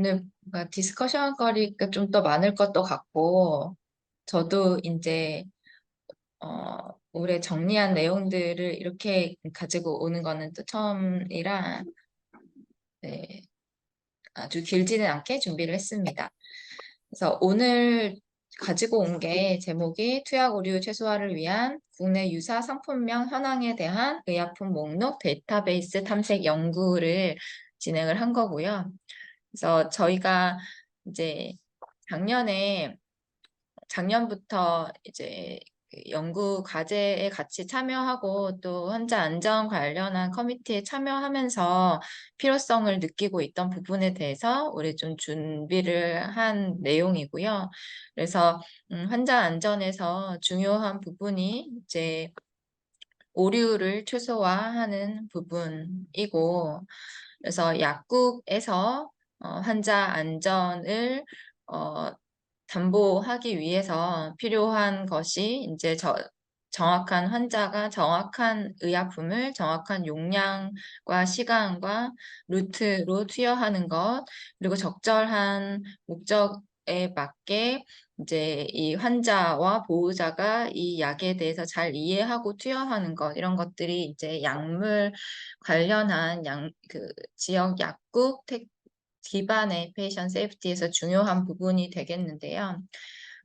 오늘 뭔가 디스커션 거리가 좀 더 많을 것도 같고, 저도 이제, 올해 정리한 내용들을 이렇게 가지고 오는 거는 또 처음이라, 네, 아주 길지는 않게 준비를 했습니다. 그래서 오늘 가지고 온 게 제목이 투약 오류 최소화를 위한 국내 유사 상품명 현황에 대한 의약품 목록 데이터베이스 탐색 연구를 진행을 한 거고요. 그래서 저희가 이제 작년에 작년부터 이제 그 연구 과제에 같이 참여하고 또 환자 안전 관련한 커미티에 참여하면서 필요성을 느끼고 있던 부분에 대해서 올해 좀 준비를 한 내용이고요. 그래서 환자 안전에서 중요한 부분이 이제 오류를 최소화하는 부분이고, 그래서 약국에서 환자 안전을 어, 담보하기 위해서 필요한 것이 이제 정확한 환자가 정확한 의약품을 정확한 용량과 시간과 루트로 투여하는 것, 그리고 적절한 목적에 맞게 이제 이 환자와 보호자가 이 약에 대해서 잘 이해하고 투여하는 것, 이런 것들이 이제 약물 관련한 지역 약국 기반의 페이션 세이프티에서 중요한 부분이 되겠는데요.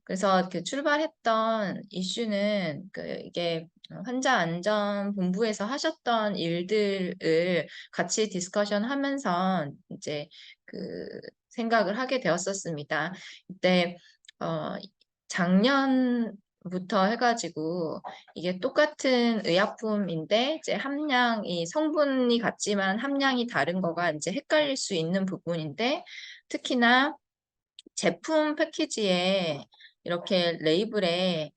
그래서 그 출발했던 이슈는 이게 환자 안전 본부에서 하셨던 일들을 같이 디스커션 하면서 이제 그 생각을 하게 되었었습니다. 그때 어, 작년부터 해가지고 이게 똑같은 의약품인데 이제 함량이 성분이 같지만 함량이 다른 거가 이제 헷갈릴 수 있는 부분인데, 특히나 제품 패키지에 이렇게 레이블에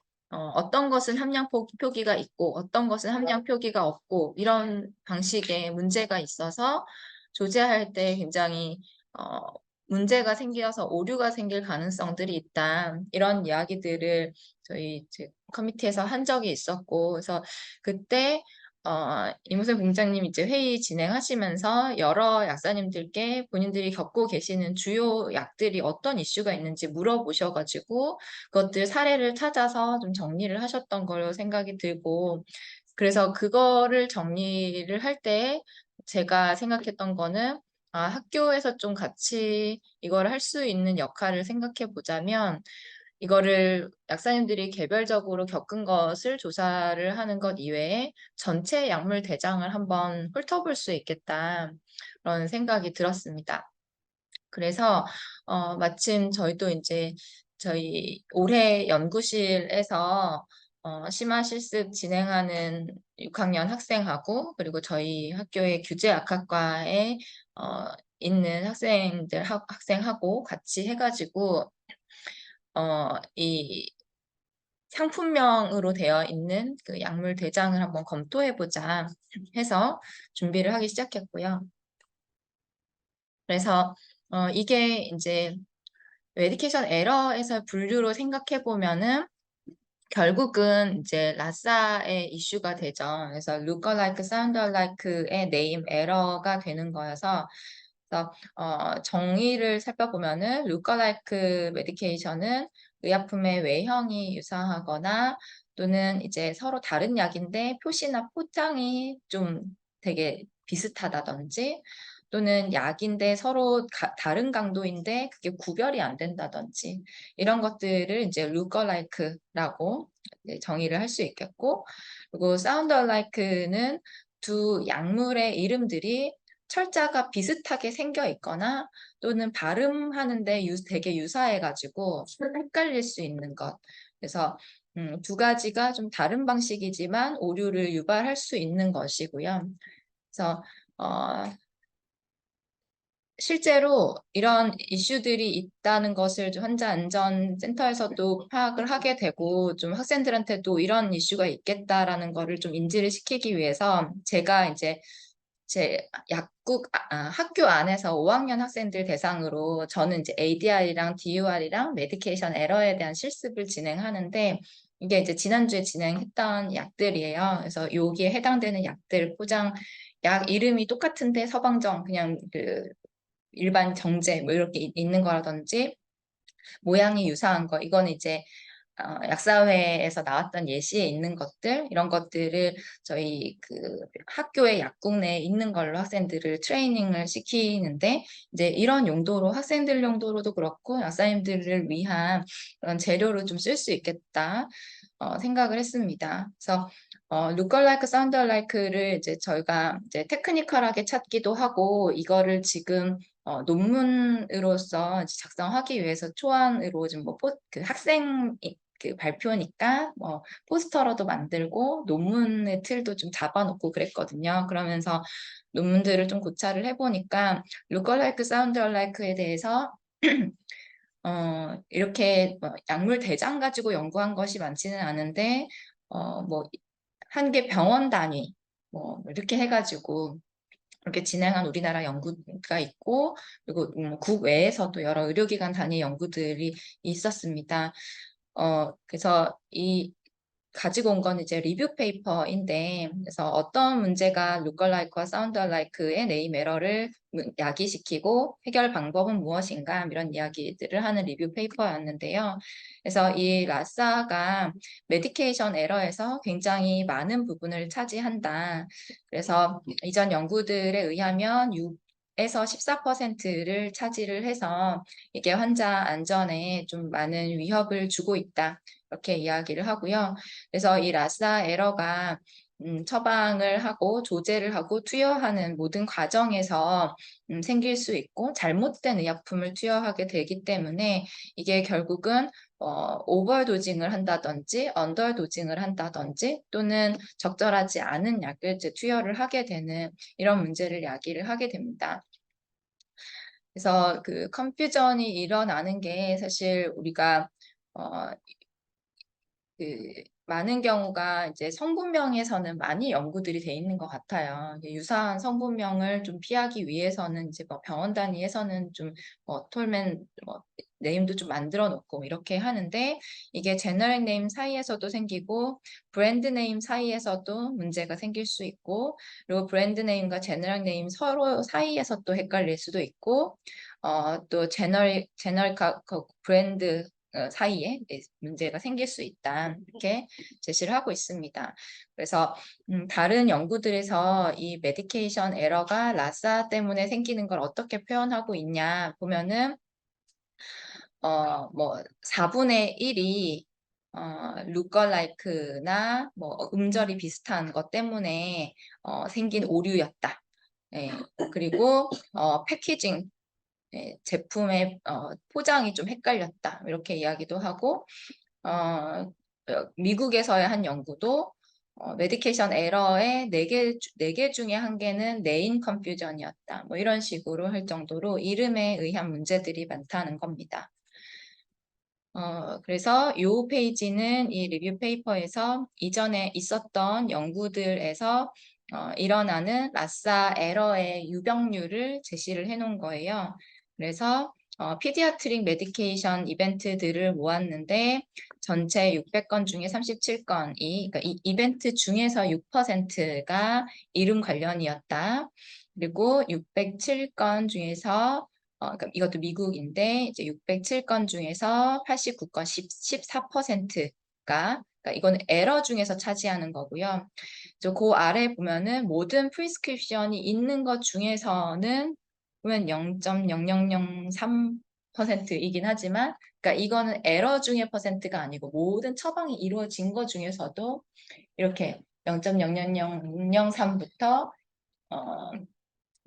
어떤 것은 함량 표기가 있고 어떤 것은 함량 표기가 없고 이런 방식의 문제가 있어서 조제할 때 굉장히 어, 문제가 생겨서 오류가 생길 가능성들이 있다. 이런 이야기들을 저희 이제 커미티에서 한 적이 있었고, 그래서 그때 이무섭 본부장님 이제 회의 진행하시면서 여러 약사님들께 본인들이 겪고 계시는 주요 약들이 어떤 이슈가 있는지 물어보셔가지고 그것들 사례를 찾아서 좀 정리를 하셨던 걸로 생각이 들고, 그래서 그거를 정리를 할 때 제가 생각했던 거는 학교에서 좀 같이 이걸 할 수 있는 역할을 생각해 보자면, 이거를 약사님들이 개별적으로 겪은 것을 조사를 하는 것 이외에 전체 약물 대장을 한번 훑어볼 수 있겠다, 그런 생각이 들었습니다. 그래서 마침 저희도 이제 저희 올해 연구실에서 심화 실습 진행하는 6학년 학생하고, 그리고 저희 학교의 규제학학과에 있는 학생하고 같이 해가지고 이 상품명으로 되어 있는 그 약물 대장을 한번 검토해보자 해서 준비를 하기 시작했고요. 그래서 이게 이제 메디케이션 에러에서 분류로 생각해 보면은 결국은 이제 라사의 이슈가 되죠. 그래서 look alike, sound alike의 네임 에러가 되는 거여서, 그래서 정의를 살펴보면은 look alike 메디케이션은 의약품의 외형이 유사하거나 또는 이제 서로 다른 약인데 표시나 포장이 좀 되게 비슷하다든지, 또는 약인데 서로 다른 강도인데 그게 구별이 안 된다든지, 이런 것들을 이제 look alike라고 정의를 할 수 있겠고, 그리고 sound alike는 두 약물의 이름들이 철자가 비슷하게 생겨 있거나 또는 발음하는데 되게 유사해가지고 헷갈릴 수 있는 것. 그래서 두 가지가 좀 다른 방식이지만 오류를 유발할 수 있는 것이고요. 그래서 실제로 이런 이슈들이 있다는 것을 환자안전센터에서도 파악을 하게 되고, 좀 학생들한테도 이런 이슈가 있겠다라는 거를 좀 인지를 시키기 위해서 제가 이제 제 학교 안에서 5학년 학생들 대상으로 저는 이제 ADR이랑 DUR이랑 메디케이션 에러에 대한 실습을 진행하는데, 이게 이제 지난주에 진행했던 약들이에요. 그래서 여기에 해당되는 약들 포장, 약 이름이 똑같은데 서방정 그냥 일반 정제 뭐 이렇게 있는 거라든지 모양이 유사한 거, 이거는 이제 약사회에서 나왔던 예시에 있는 것들, 이런 것들을 저희 그 학교의 약국 내에 있는 걸로 학생들을 트레이닝을 시키는데, 이제 이런 용도로 학생들 용도로도 그렇고 약사님들을 위한 그런 재료로 좀 쓸 수 있겠다 생각을 했습니다. 그래서 look alike, sound alike를 이제 저희가 이제 테크니컬하게 찾기도 하고, 이거를 지금 논문으로서 작성하기 위해서 초안으로 좀 그 학생 그 발표니까 뭐 포스터로도 만들고 논문의 틀도 좀 잡아놓고 그랬거든요. 그러면서 논문들을 좀 고찰을 해보니까 look alike, sound alike에 대해서 이렇게 뭐 약물 대장 가지고 연구한 것이 많지는 않은데 뭐 한 개 병원 단위 뭐 이렇게 해가지고 이렇게 진행한 우리나라 연구가 있고, 그리고 국외에서도 여러 의료기관 단위 연구들이 있었습니다. 그래서 이 가지고 온 건 이제 리뷰 페이퍼인데, 그래서 어떤 문제가 lookalike와 soundalike의 네임 에러를 야기시키고 해결 방법은 무엇인가 이런 이야기들을 하는 리뷰 페이퍼였는데요. 그래서 이 라사가 메디케이션 에러에서 굉장히 많은 부분을 차지한다. 그래서 이전 연구들에 의하면 6에서 14%를 차지를 해서 이게 환자 안전에 좀 많은 위협을 주고 있다. 이렇게 이야기를 하고요. 그래서 이 라사 에러가 처방을 하고 조제를 하고 투여하는 모든 과정에서 생길 수 있고, 잘못된 의약품을 투여하게 되기 때문에 이게 결국은 오버도징을 한다든지 언더도징을 한다든지 또는 적절하지 않은 약을 이제 투여를 하게 되는 이런 문제를 야기를 하게 됩니다. 그래서 그 컨퓨전이 일어나는 게 사실 우리가 그 많은 경우가 이제 성분명에서는 많이 연구들이 돼 있는 것 같아요. 유사한 성분명을 좀 피하기 위해서는 이제 뭐 병원 단위에서는 좀 톨맨 네임도 좀 만들어 놓고 이렇게 하는데, 이게 제너릭 네임 사이에서도 생기고 브랜드 네임 사이에서도 문제가 생길 수 있고, 그리고 브랜드 네임과 제너릭 네임 서로 사이에서 또 헷갈릴 수도 있고, 또 제너릭 브랜드 사이에 문제가 생길 수 있다. 이렇게 제시를 하고 있습니다. 그래서 다른 연구들에서 이 메디케이션 에러가 라사 때문에 생기는 걸 어떻게 표현하고 있냐 보면은 뭐 4분의 1이 루컬라이크나 뭐 음절이 비슷한 것 때문에 생긴 오류였다. 네. 그리고 패키징 제품의 포장이 좀 헷갈렸다. 이렇게 이야기도 하고, 미국에서의 한 연구도 메디케이션 에러의 4개 중에 1개는 네임 컨퓨전이었다. 뭐 이런 식으로 할 정도로 이름에 의한 문제들이 많다는 겁니다. 그래서 이 페이지는 이 리뷰 페이퍼에서 이전에 있었던 연구들에서 일어나는 라사 에러의 유병률을 제시를 해 놓은 거예요. 그래서 피디아트릭 메디케이션 이벤트들을 모았는데 전체 600건 중에 37건이, 그러니까 이 이벤트 중에서 6%가 이름 관련이었다. 그리고 607건 중에서 그러니까 이것도 미국인데 이제 607건 중에서 89건 14%가, 그러니까 이건 에러 중에서 차지하는 거고요. 그 아래 보면은 모든 프리스크립션이 있는 것 중에서는 보면 0.0003%이긴 하지만, 그러니까 이거는 에러 중의 퍼센트가 아니고 모든 처방이 이루어진 것 중에서도 이렇게 0.00003부터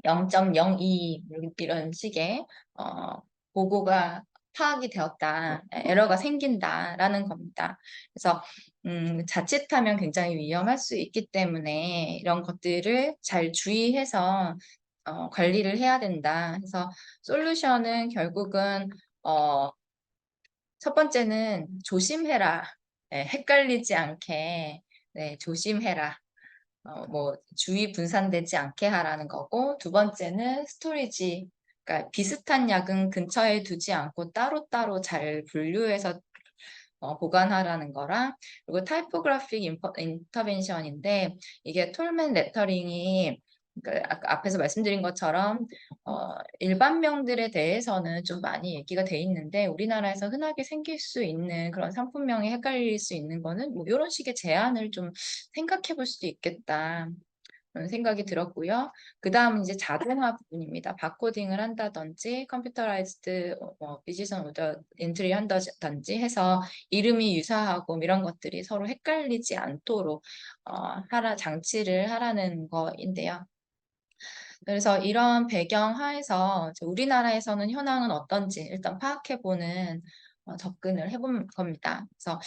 0.02 이런 식의 보고가 파악이 되었다, 에러가 생긴다라는 겁니다. 그래서 자칫하면 굉장히 위험할 수 있기 때문에 이런 것들을 잘 주의해서 관리를 해야 된다. 그래서 솔루션은 결국은 첫 번째는 조심해라. 네, 헷갈리지 않게 조심해라. 뭐 주의 분산되지 않게 하라는 거고, 두 번째는 스토리지, 그러니까 비슷한 약은 근처에 두지 않고 따로따로 잘 분류해서 보관하라는 거랑, 그리고 타이포그래픽 인터벤션인데 이게 톨맨 레터링이 그러니까 아까 앞에서 말씀드린 것처럼 일반명들에 대해서는 좀 많이 얘기가 돼 있는데 우리나라에서 흔하게 생길 수 있는 그런 상품명이 헷갈릴 수 있는 거는 뭐 이런 식의 제안을 좀 생각해 볼 수도 있겠다. 그런 생각이 들었고요. 그 다음 이제 자동화 부분입니다. 바코딩을 한다든지 컴퓨터라이즈드 비지선 오더 엔트리 한다든지 해서 이름이 유사하고 이런 것들이 서로 헷갈리지 않도록 장치를 하라는 거인데요. 그래서 이런 배경 하에서 우리나라에서는 현황은 어떤지 일단 파악해보는 접근을 해본 겁니다. 그래서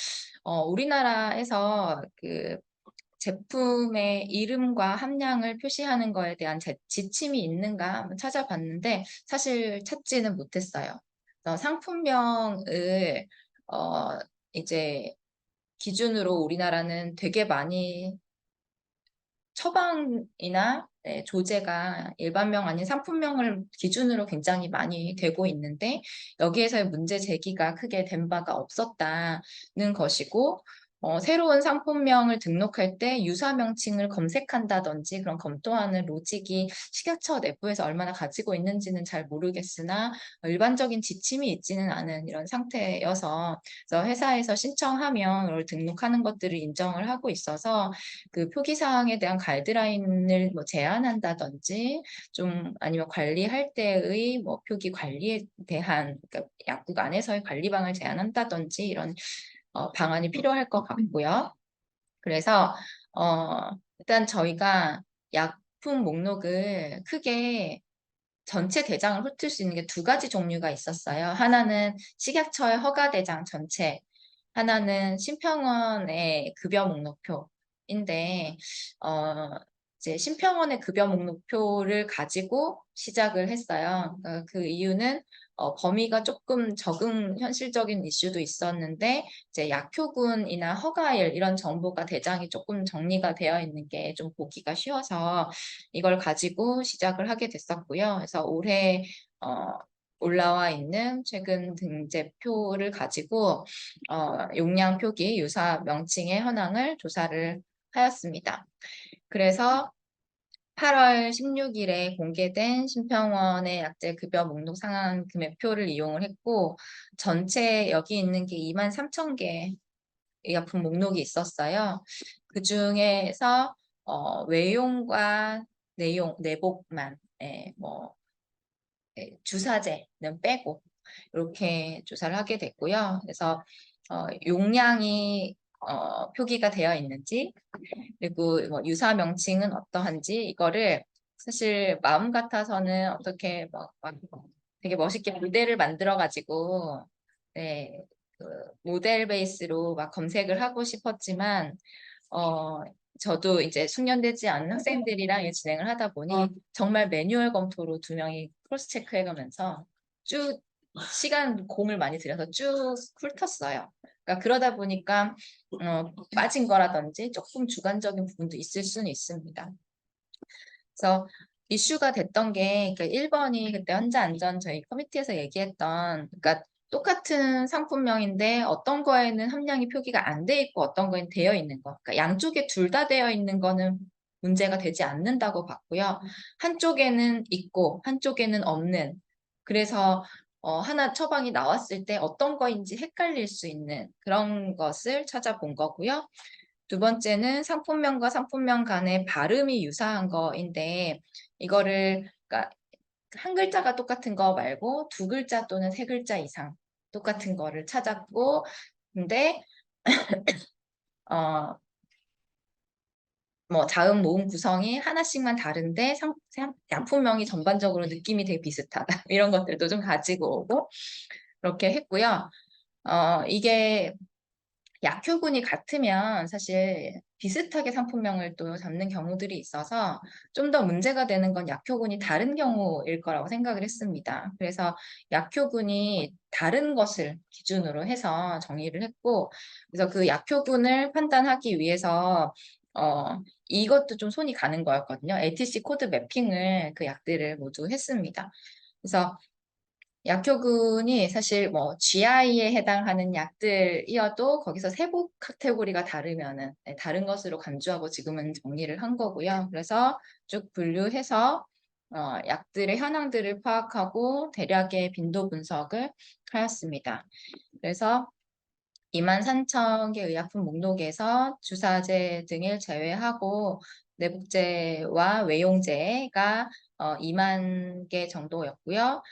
우리나라에서 그 제품의 이름과 함량을 표시하는 거에 대한 지침이 있는가 한번 찾아봤는데 사실 찾지는 못했어요. 그래서 상품명을 이제 기준으로 우리나라는 되게 많이 처방이나 조제가 일반명 아닌 상품명을 기준으로 굉장히 많이 되고 있는데 여기에서의 문제 제기가 크게 된 바가 없었다는 것이고 새로운 상품명을 등록할 때 유사 명칭을 검색한다든지 그런 검토하는 로직이 식약처 내부에서 얼마나 가지고 있는지는 잘 모르겠으나 일반적인 지침이 있지는 않은 이런 상태여서 그래서 회사에서 신청하면 이걸 등록하는 것들을 인정을 하고 있어서 그 표기 사항에 대한 가이드라인을 뭐 제안한다든지 좀 아니면 관리할 때의 뭐 표기 관리에 대한 그러니까 약국 안에서의 관리방을 제안한다든지 이런 방안이 필요할 것 같고요. 그래서 일단 저희가 약품 목록을 크게 전체 대장을 훑을 수 있는 게 두 가지 종류가 있었어요. 하나는 식약처의 허가 대장 전체, 하나는 심평원의 급여 목록표인데 이제 심평원의 급여 목록표를 가지고 시작을 했어요. 그 이유는 범위가 조금 적응 현실적인 이슈도 있었는데 이제 약효군이나 허가일 이런 정보가 대장이 조금 정리가 되어 있는 게 좀 보기가 쉬워서 이걸 가지고 시작을 하게 됐었고요. 그래서 올해 올라와 있는 최근 등재표를 가지고 용량 표기 유사 명칭의 현황을 조사를 하였습니다. 그래서 8월 16일에 공개된 심평원의 약재 급여 목록 상한 금액표를 이용을 했고 전체 여기 있는 게 23,000개 의약품 목록이 있었어요. 그 중에서 외용과 내복만 뭐 주사제는 빼고 이렇게 조사를 하게 됐고요. 그래서 용량이 표기가 되어 있는지 그리고 뭐 유사 명칭은 어떠한지 이거를 사실 마음 같아서는 어떻게 막 되게 멋있게 모델을 만들어 가지고 네, 그 모델 베이스로 막 검색을 하고 싶었지만 어, 저도 이제 숙련되지 않은 학생들이랑 진행을 하다 보니 정말 매뉴얼 검토로 두 명이 크로스 체크해가면서 쭉 시간 공을 많이 들여서 쭉 훑었어요. 그러니까 그러다 보니까 빠진 거라든지 조금 주관적인 부분도 있을 수는 있습니다. 그래서 이슈가 됐던 게 그러니까 1번이 그때 환자 안전 저희 커미티에서 얘기했던 그러니까 똑같은 상품명인데 어떤 거에는 함량이 표기가 안 돼 있고 어떤 거에는 되어 있는 거. 그러니까 양쪽에 둘 다 되어 있는 거는 문제가 되지 않는다고 봤고요. 한쪽에는 있고 한쪽에는 없는. 그래서 하나 처방이 나왔을 때 어떤 거인지 헷갈릴 수 있는 그런 것을 찾아본 거고요. 두 번째는 상품명과 상품명 간의 발음이 유사한 거인데 이거를 그러니까 한 글자가 똑같은 거 말고 두 글자 또는 세 글자 이상 똑같은 거를 찾았고 근데 뭐 자음 모음 구성이 하나씩만 다른데 약품명이 전반적으로 느낌이 되게 비슷하다 이런 것들도 좀 가지고 오고 그렇게 했고요. 이게 약효군이 같으면 사실 비슷하게 상품명을 또 잡는 경우들이 있어서 좀 더 문제가 되는 건 약효군이 다른 경우일 거라고 생각을 했습니다. 그래서 약효군이 다른 것을 기준으로 해서 정의를 했고 그래서 그 약효군을 판단하기 위해서 이것도 좀 손이 가는 거였거든요. ATC 코드 매핑을 그 약들을 모두 했습니다. 그래서 약효군이 사실 뭐 GI에 해당하는 약들이어도 거기서 세부 카테고리가 다르면은 다른 것으로 간주하고 지금은 정리를 한 거고요. 그래서 쭉 분류해서 약들의 현황들을 파악하고 대략의 빈도 분석을 하였습니다. 그래서 23,000개 의약품 목록에서 주사제 등을 제외하고 내복제와 외용제가 2만 개 정도였고요.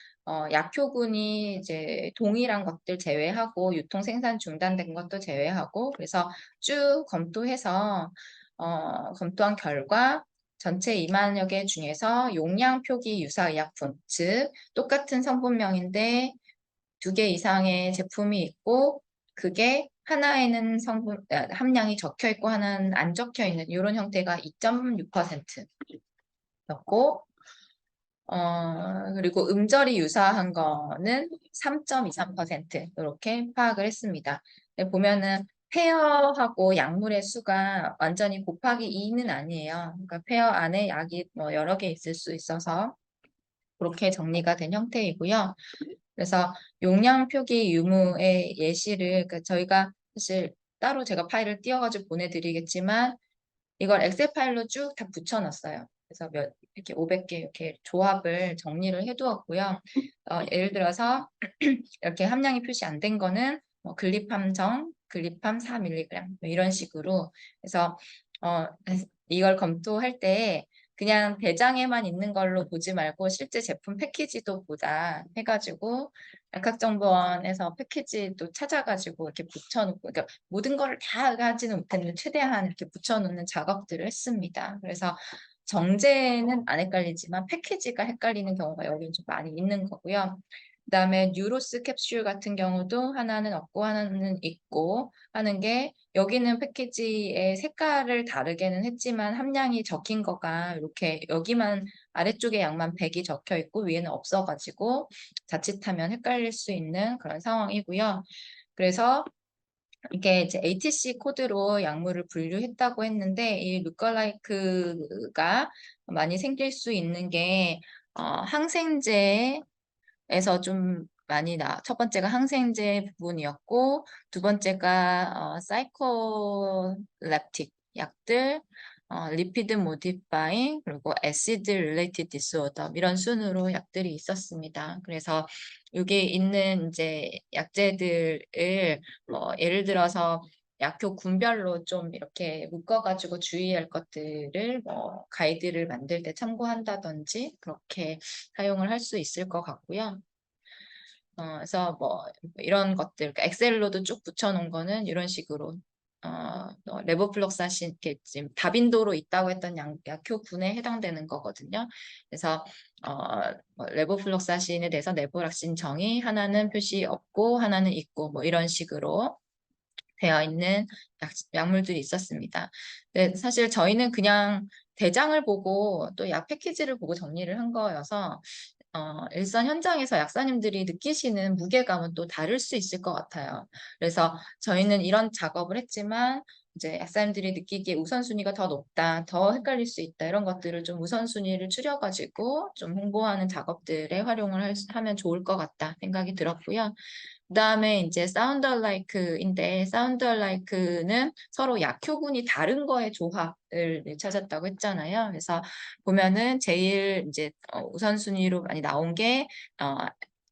약효군이 이제 동일한 것들 제외하고 유통 생산 중단된 것도 제외하고 그래서 쭉 검토해서 검토한 결과 전체 2만여 개 중에서 용량 표기 유사 의약품, 즉 똑같은 성분명인데 2개 이상의 제품이 있고 그게 하나에는 함량이 적혀 있고 하나는 안 적혀 있는 이런 형태가 2.6%였고 그리고 음절이 유사한 거는 3.23% 이렇게 파악을 했습니다. 보면은 페어하고 약물의 수가 완전히 곱하기 2는 아니에요. 그러니까 페어 안에 약이 뭐 여러 개 있을 수 있어서 그렇게 정리가 된 형태이고요. 그래서 용량 표기 유무의 예시를 그러니까 저희가 사실 따로 제가 파일을 띄워가지고 보내드리겠지만 이걸 엑셀 파일로 쭉 다 붙여놨어요. 그래서 이렇게 500개 이렇게 조합을 정리를 해두었고요. 예를 들어서 이렇게 함량이 표시 안 된 거는 뭐 글리팜 4mg 뭐 이런 식으로 해서 이걸 검토할 때 그냥 대장에만 있는 걸로 보지 말고 실제 제품 패키지도 보자 해가지고 약학정보원에서 패키지도 찾아가지고 이렇게 붙여놓고 그러니까 모든 걸 다 하지는 못했는데 최대한 이렇게 붙여놓는 작업들을 했습니다. 그래서 정제는 안 헷갈리지만 패키지가 헷갈리는 경우가 여기 좀 많이 있는 거고요. 그다음에 뉴로스 캡슐 같은 경우도 하나는 없고 하나는 있고 하는 게 여기는 패키지의 색깔을 다르게는 했지만 함량이 적힌 거가 이렇게 여기만 아래쪽에 약만 100이 적혀 있고 위에는 없어가지고 자칫하면 헷갈릴 수 있는 그런 상황이고요. 그래서 이게 이제 ATC 코드로 약물을 분류했다고 했는데 이 루컬라이크가 많이 생길 수 있는 게 항생제 에서 좀 많이 첫 번째가 항생제 부분이었고 두 번째가 사이코렙틱 약들, 리피드 모디파잉 그리고 애시드 릴레이티드 디스오더 이런 순으로 약들이 있었습니다. 그래서 여기 있는 이제 약제들을 예를 들어서 약효 군별로 좀 이렇게 묶어가지고 주의할 것들을 가이드를 만들 때 참고한다든지 그렇게 사용을 할 수 있을 것 같고요. 그래서 이런 것들, 그러니까 엑셀로도 쭉 붙여놓은 거는 이런 식으로 레보플록사신 이렇게 지금 다빈도로 있다고 했던 약효군에 해당되는 거거든요. 그래서 레보플록사신에 대해서 레보락신 정의 하나는 표시 없고 하나는 있고 뭐 이런 식으로 되어 있는 약물들이 있었습니다. 근데 사실 저희는 그냥 대장을 보고 또 약 패키지를 보고 정리를 한 거여서 일선 현장에서 약사님들이 느끼시는 무게감은 또 다를 수 있을 것 같아요. 그래서 저희는 이런 작업을 했지만 이제 약사님들이 느끼기에 우선순위가 더 높다, 더 헷갈릴 수 있다 이런 것들을 좀 우선순위를 추려가지고 좀 홍보하는 작업들에 활용을 하면 좋을 것 같다 생각이 들었고요. 그다음에 이제 사운드 얼라이크인데 사운드 얼라이크는 서로 약효군이 다른 거의 조합을 찾았다고 했잖아요. 그래서 보면은 제일 이제 우선순위로 많이 나온 게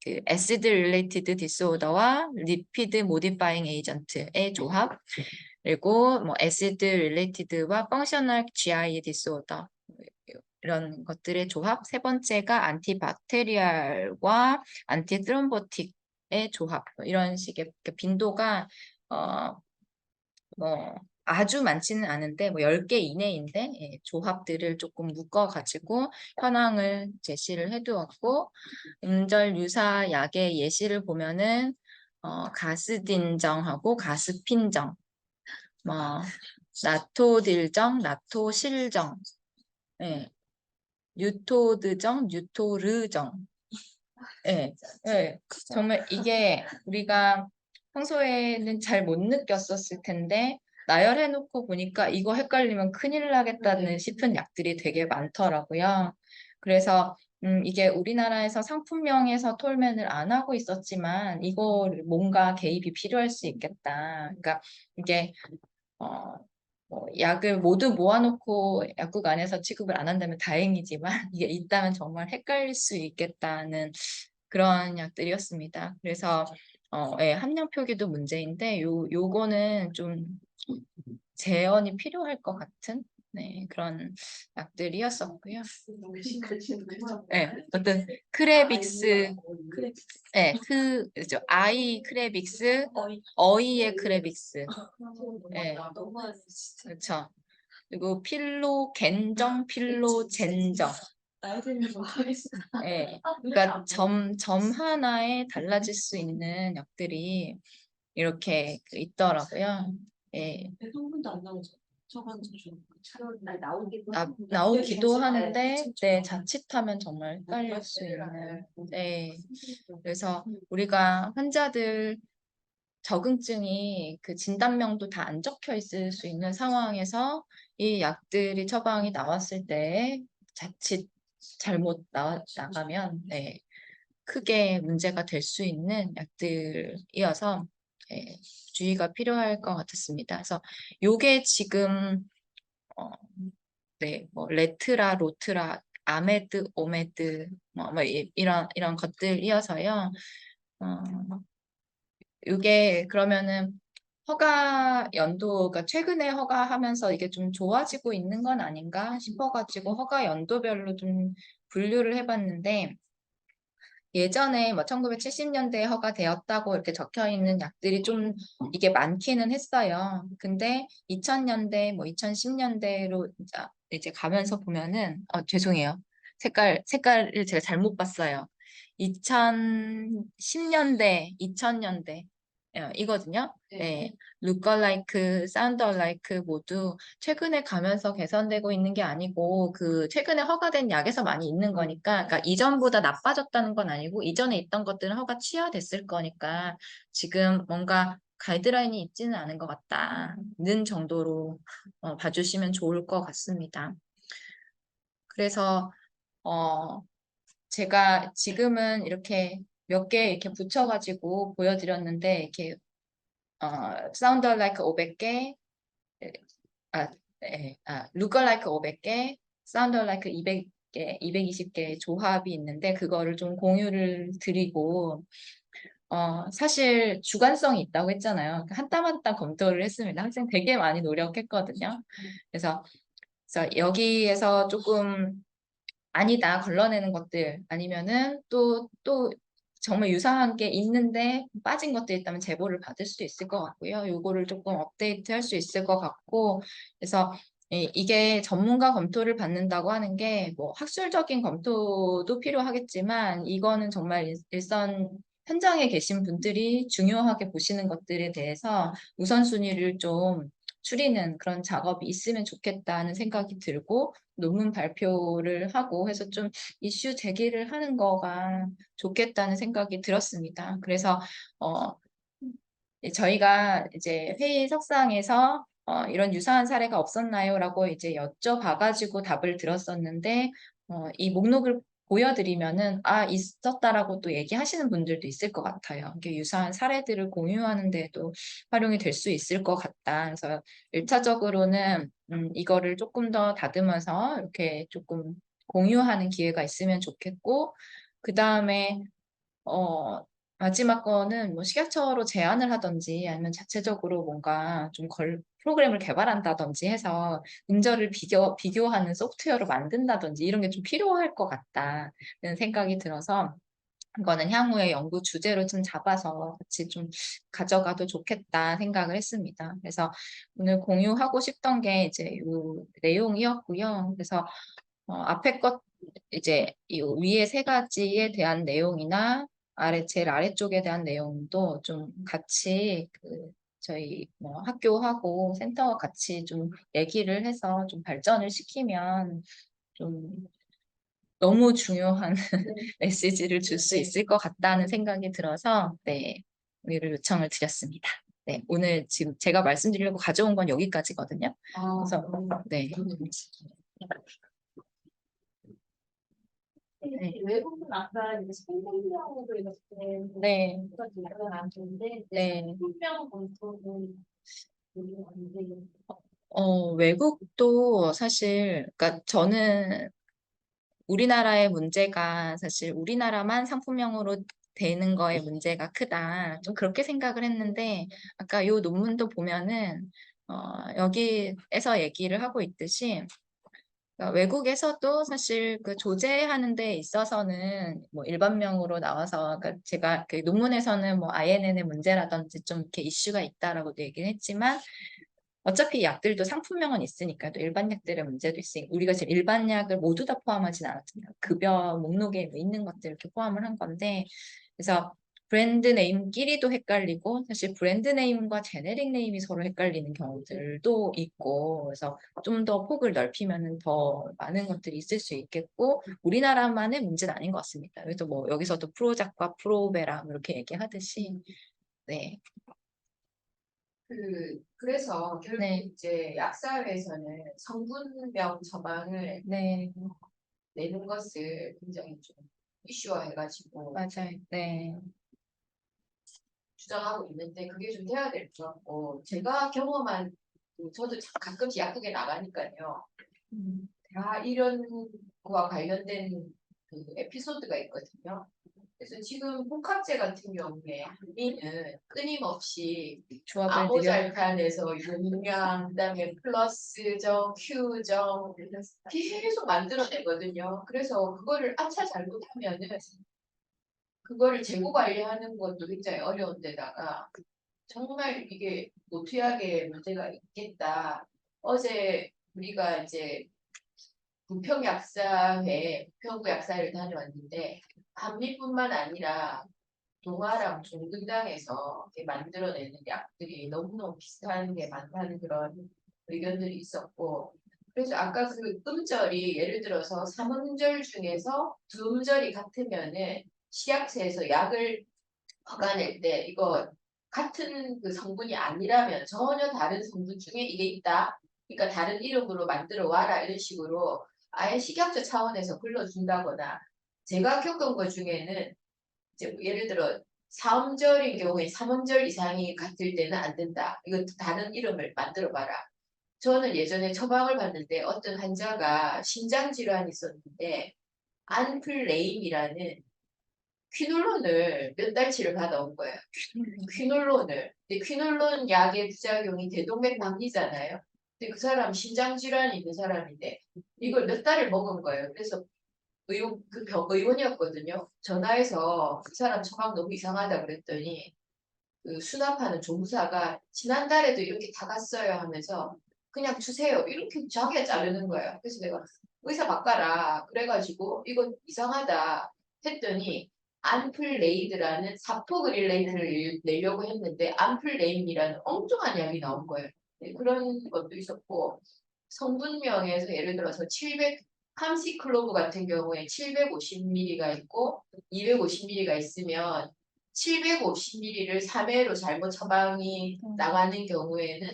그 애시드 릴레이티드 디스오더와 리피드 모디파잉 에이전트의 조합 그리고 뭐 애시드 릴레이티드와 펑셔널 GI 디스오더 이런 것들의 조합 세 번째가 안티박테리얼과 안티트롬보틱의 조합 이런 식의 빈도가 뭐 아주 많지는 않은데 뭐 10개 이내인데 조합들을 조금 묶어 가지고 현황을 제시를 해두었고 음절 유사 약의 예시를 보면은 가스딘정하고 가스핀정 뭐 나토딜정, 나토실정 예, 뉴토드정, 뉴토르정 예, 예. 정말 이게 우리가 평소에는 잘 못 느꼈었을 텐데 나열해놓고 보니까 이거 헷갈리면 큰일 나겠다는 싶은 약들이 되게 많더라고요. 그래서 이게 우리나라에서 상품명에서 톨맨을 안 하고 있었지만 이거 뭔가 개입이 필요할 수 있겠다. 그러니까 이게 뭐 약을 모두 모아놓고 약국 안에서 취급을 안 한다면 다행이지만 이게 있다면 정말 헷갈릴 수 있겠다는 그런 약들이었습니다. 그래서 예, 함량 표기도 문제인데 요거는 좀 재현이 필요할 것 같은 네, 그런 약들이었었고요. 네, 어떤 크레빅스, 네, 그죠. 아이 크레빅스, 어이의 크레빅스, 네, 그렇죠. 그리고 필로 겐정, 필로 젠정. 예, 그러니까 점 하나에 달라질 수 있는 약들이 이렇게 있더라고요. 예. 성분도 안 나오죠. 처방전 나오기도 하는데, 네, 자칫하면 정말 헷갈릴 수 있는. 네. 그래서 우리가 환자들 적응증이 그 진단명도 다 안 적혀 있을 수 있는 상황에서 이 약들이 처방이 나왔을 때 자칫 잘못 나가면 네, 크게 문제가 될 수 있는 약들이어서 네, 주의가 필요할 것 같았습니다. 그래서 요게 지금 네, 뭐 레트라, 로트라, 아메드, 오메드 뭐 이런 것들이어서요. 이게 그러면은 허가 연도가 최근에 허가하면서 이게 좀 좋아지고 있는 건 아닌가 싶어가지고 허가 연도별로 좀 분류를 해봤는데 예전에 뭐 1970년대에 허가되었다고 이렇게 적혀 있는 약들이 좀 이게 많기는 했어요. 근데 2000년대, 뭐 2010년대로 이제 가면서 보면은 죄송해요. 색깔을 제가 잘못 봤어요. 2010년대, 2000년대 이거든요. 네. Look alike, sound alike 모두 최근에 가면서 개선되고 있는 게 아니고 그 최근에 허가된 약에서 많이 있는 거니까 그러니까 이전보다 나빠졌다는 건 아니고 이전에 있던 것들은 허가 취하됐을 거니까 지금 뭔가 가이드라인이 있지는 않은 것 같다는 정도로 봐주시면 좋을 것 같습니다. 그래서 제가 지금은 이렇게 몇 개 이렇게 붙여가지고 보여드렸는데 이렇게 사운드 alike 500개, look alike 500개, 사운드 alike 200개, 220개 조합이 있는데 그거를 좀 공유를 드리고 사실 주관성이 있다고 했잖아요. 한 땀 한 땀 검토를 했습니다. 학생 되게 많이 노력했거든요. 그래서 여기에서 조금 아니다 걸러내는 것들 아니면은 또 정말 유사한 게 있는데 빠진 것들이 있다면 제보를 받을 수도 있을 것 같고요. 요거를 조금 업데이트 할 수 있을 것 같고 그래서 이게 전문가 검토를 받는다고 하는 게 뭐 학술적인 검토도 필요하겠지만 이거는 정말 일선 현장에 계신 분들이 중요하게 보시는 것들에 대해서 우선순위를 좀 추리는 그런 작업이 있으면 좋겠다는 생각이 들고 논문 발표를 하고 해서 좀 이슈 제기를 하는 거가 좋겠다는 생각이 들었습니다. 그래서 저희가 이제 회의 석상에서 이런 유사한 사례가 없었나요? 라고 이제 여쭤봐가지고 답을 들었었는데 이 목록을 보여드리면은 있었다라고 또 얘기하시는 분들도 있을 것 같아요. 이게 유사한 사례들을 공유하는 데도 활용이 될 수 있을 것 같다. 그래서 1차적으로는 이거를 조금 더 다듬어서 이렇게 조금 공유하는 기회가 있으면 좋겠고 그 다음에 마지막 거는 뭐 식약처로 제안을 하든지 아니면 자체적으로 뭔가 좀 프로그램을 개발한다든지 해서 음절을 비교하는 소프트웨어를 만든다든지 이런 게 좀 필요할 것 같다는 생각이 들어서 이거는 향후에 연구 주제로 좀 잡아서 같이 좀 가져가도 좋겠다 생각을 했습니다. 그래서 오늘 공유하고 싶던 게 이제 이 내용이었고요. 그래서 앞에 것 이제 이 위에 세 가지에 대한 내용이나 제일 아래쪽에 대한 내용도 좀 같이 저희 뭐 학교하고 센터와 같이 좀 얘기를 해서 좀 발전을 시키면 좀 너무 중요한 메시지를 줄 수 있을 것 같다는 생각이 들어서 네, 오늘 요청을 드렸습니다. 네, 오늘 지금 제가 말씀드리려고 가져온 건 여기까지거든요. 그래서 네. 네. 외국은 아까 이제 성분명으로 이렇게 네. 나왔는데 네. 성분명 검토는 안 돼요. 외국도 사실, 그러니까 저는 우리나라의 문제가 사실 우리나라만 상품명으로 되는 거에 문제가 크다. 좀 그렇게 생각을 했는데, 아까 이 논문도 보면은, 여기에서 얘기를 하고 있듯이, 그러니까 외국에서도 사실 그 조제하는 데 있어서는 뭐 일반명으로 나와서, 그러니까 제가 그 논문에서는 뭐 INN의 문제라든지 좀 이렇게 이슈가 있다라고도 얘기를 했지만, 어차피 약들도 상품명은 있으니까 또 일반 약들의 문제도 있으니까 우리가 지금 일반 약을 모두 다 포함하진 않았잖아요. 급여 목록에 뭐 있는 것들 이렇게 포함을 한 건데 그래서 브랜드 네임끼리도 헷갈리고 사실 브랜드 네임과 제네릭 네임이 서로 헷갈리는 경우들도 있고 그래서 좀 더 폭을 넓히면은 더 많은 것들이 있을 수 있겠고 우리나라만의 문제는 아닌 것 같습니다. 그래서 뭐 여기서도 프로작과 프로베라 이렇게 얘기하듯이 네. 그래서 결국 네. 이제 약사회에서는 성분명 처방을 네. 내는 것을 굉장히 좀 이슈화해가지고 맞아요. 네. 주장하고 있는데 그게 좀 돼야 될 것 같고 제가 경험한 저도 가끔씩 약국에 나가니까요. 다 이런 거와 관련된 그 에피소드가 있거든요. 그래서 지금 복합제 같은 경우에 한미는 끊임없이 조합을 아모잘칸에서 용량, 그다음에 플러스정, Q정 계속 만들어내거든요. 그래서 그거를 아차 잘못하면은 그거를 재고 관리하는 것도 굉장히 어려운 데다가 정말 이게 모투하게 문제가 있겠다. 어제 우리가 이제 부평약사회, 부평구 약사를 다녀왔는데 한미뿐만 아니라 동아랑 종근당에서 이렇게 만들어내는 약들이 너무너무 비슷한 게 많다는 그런 의견들이 있었고 그래서 아까 그 음절이 예를 들어서 3음절 중에서 2음절이 같으면은 식약처에서 약을 허가낼 때 이거 같은 그 성분이 아니라면 전혀 다른 성분 중에 이게 있다. 그러니까 다른 이름으로 만들어 와라 이런 식으로 아예 식약처 차원에서 불러준다거나 제가 겪은 것 중에는 이제 예를 들어 4음절인 경우에 3음절 이상이 같을 때는 안 된다. 이거 다른 이름을 만들어 봐라. 저는 예전에 처방을 받는데 어떤 환자가 심장 질환이 있었는데 안플레임이라는 퀴놀론을 몇 달치를 받아온 거예요. 퀴놀론을. 근데 퀴놀론 약의 부작용이 대동맥 막리잖아요. 근데 그 사람 심장 질환이 있는 사람인데 이걸 몇 달을 먹은 거예요. 그래서 의원이었거든요. 전화해서 그 사람 처방 너무 이상하다 그랬더니 그 수납하는 조무사가 지난달에도 이렇게 다 갔어요 하면서 그냥 주세요. 이렇게 자기가 자르는 거예요. 그래서 내가 의사 바꿔라. 그래가지고 이거 이상하다 했더니 안플레이드라는 사포그릴레이드를 내려고 했는데 안플레임이라는 엉뚱한 약이 나온 거예요. 네, 그런 것도 있었고 성분명에서 예를 들어서 700 함시클로브 같은 경우에 750ml가 있고 250ml가 있으면 750ml를 3회로 잘못 처방이 나가는 경우에는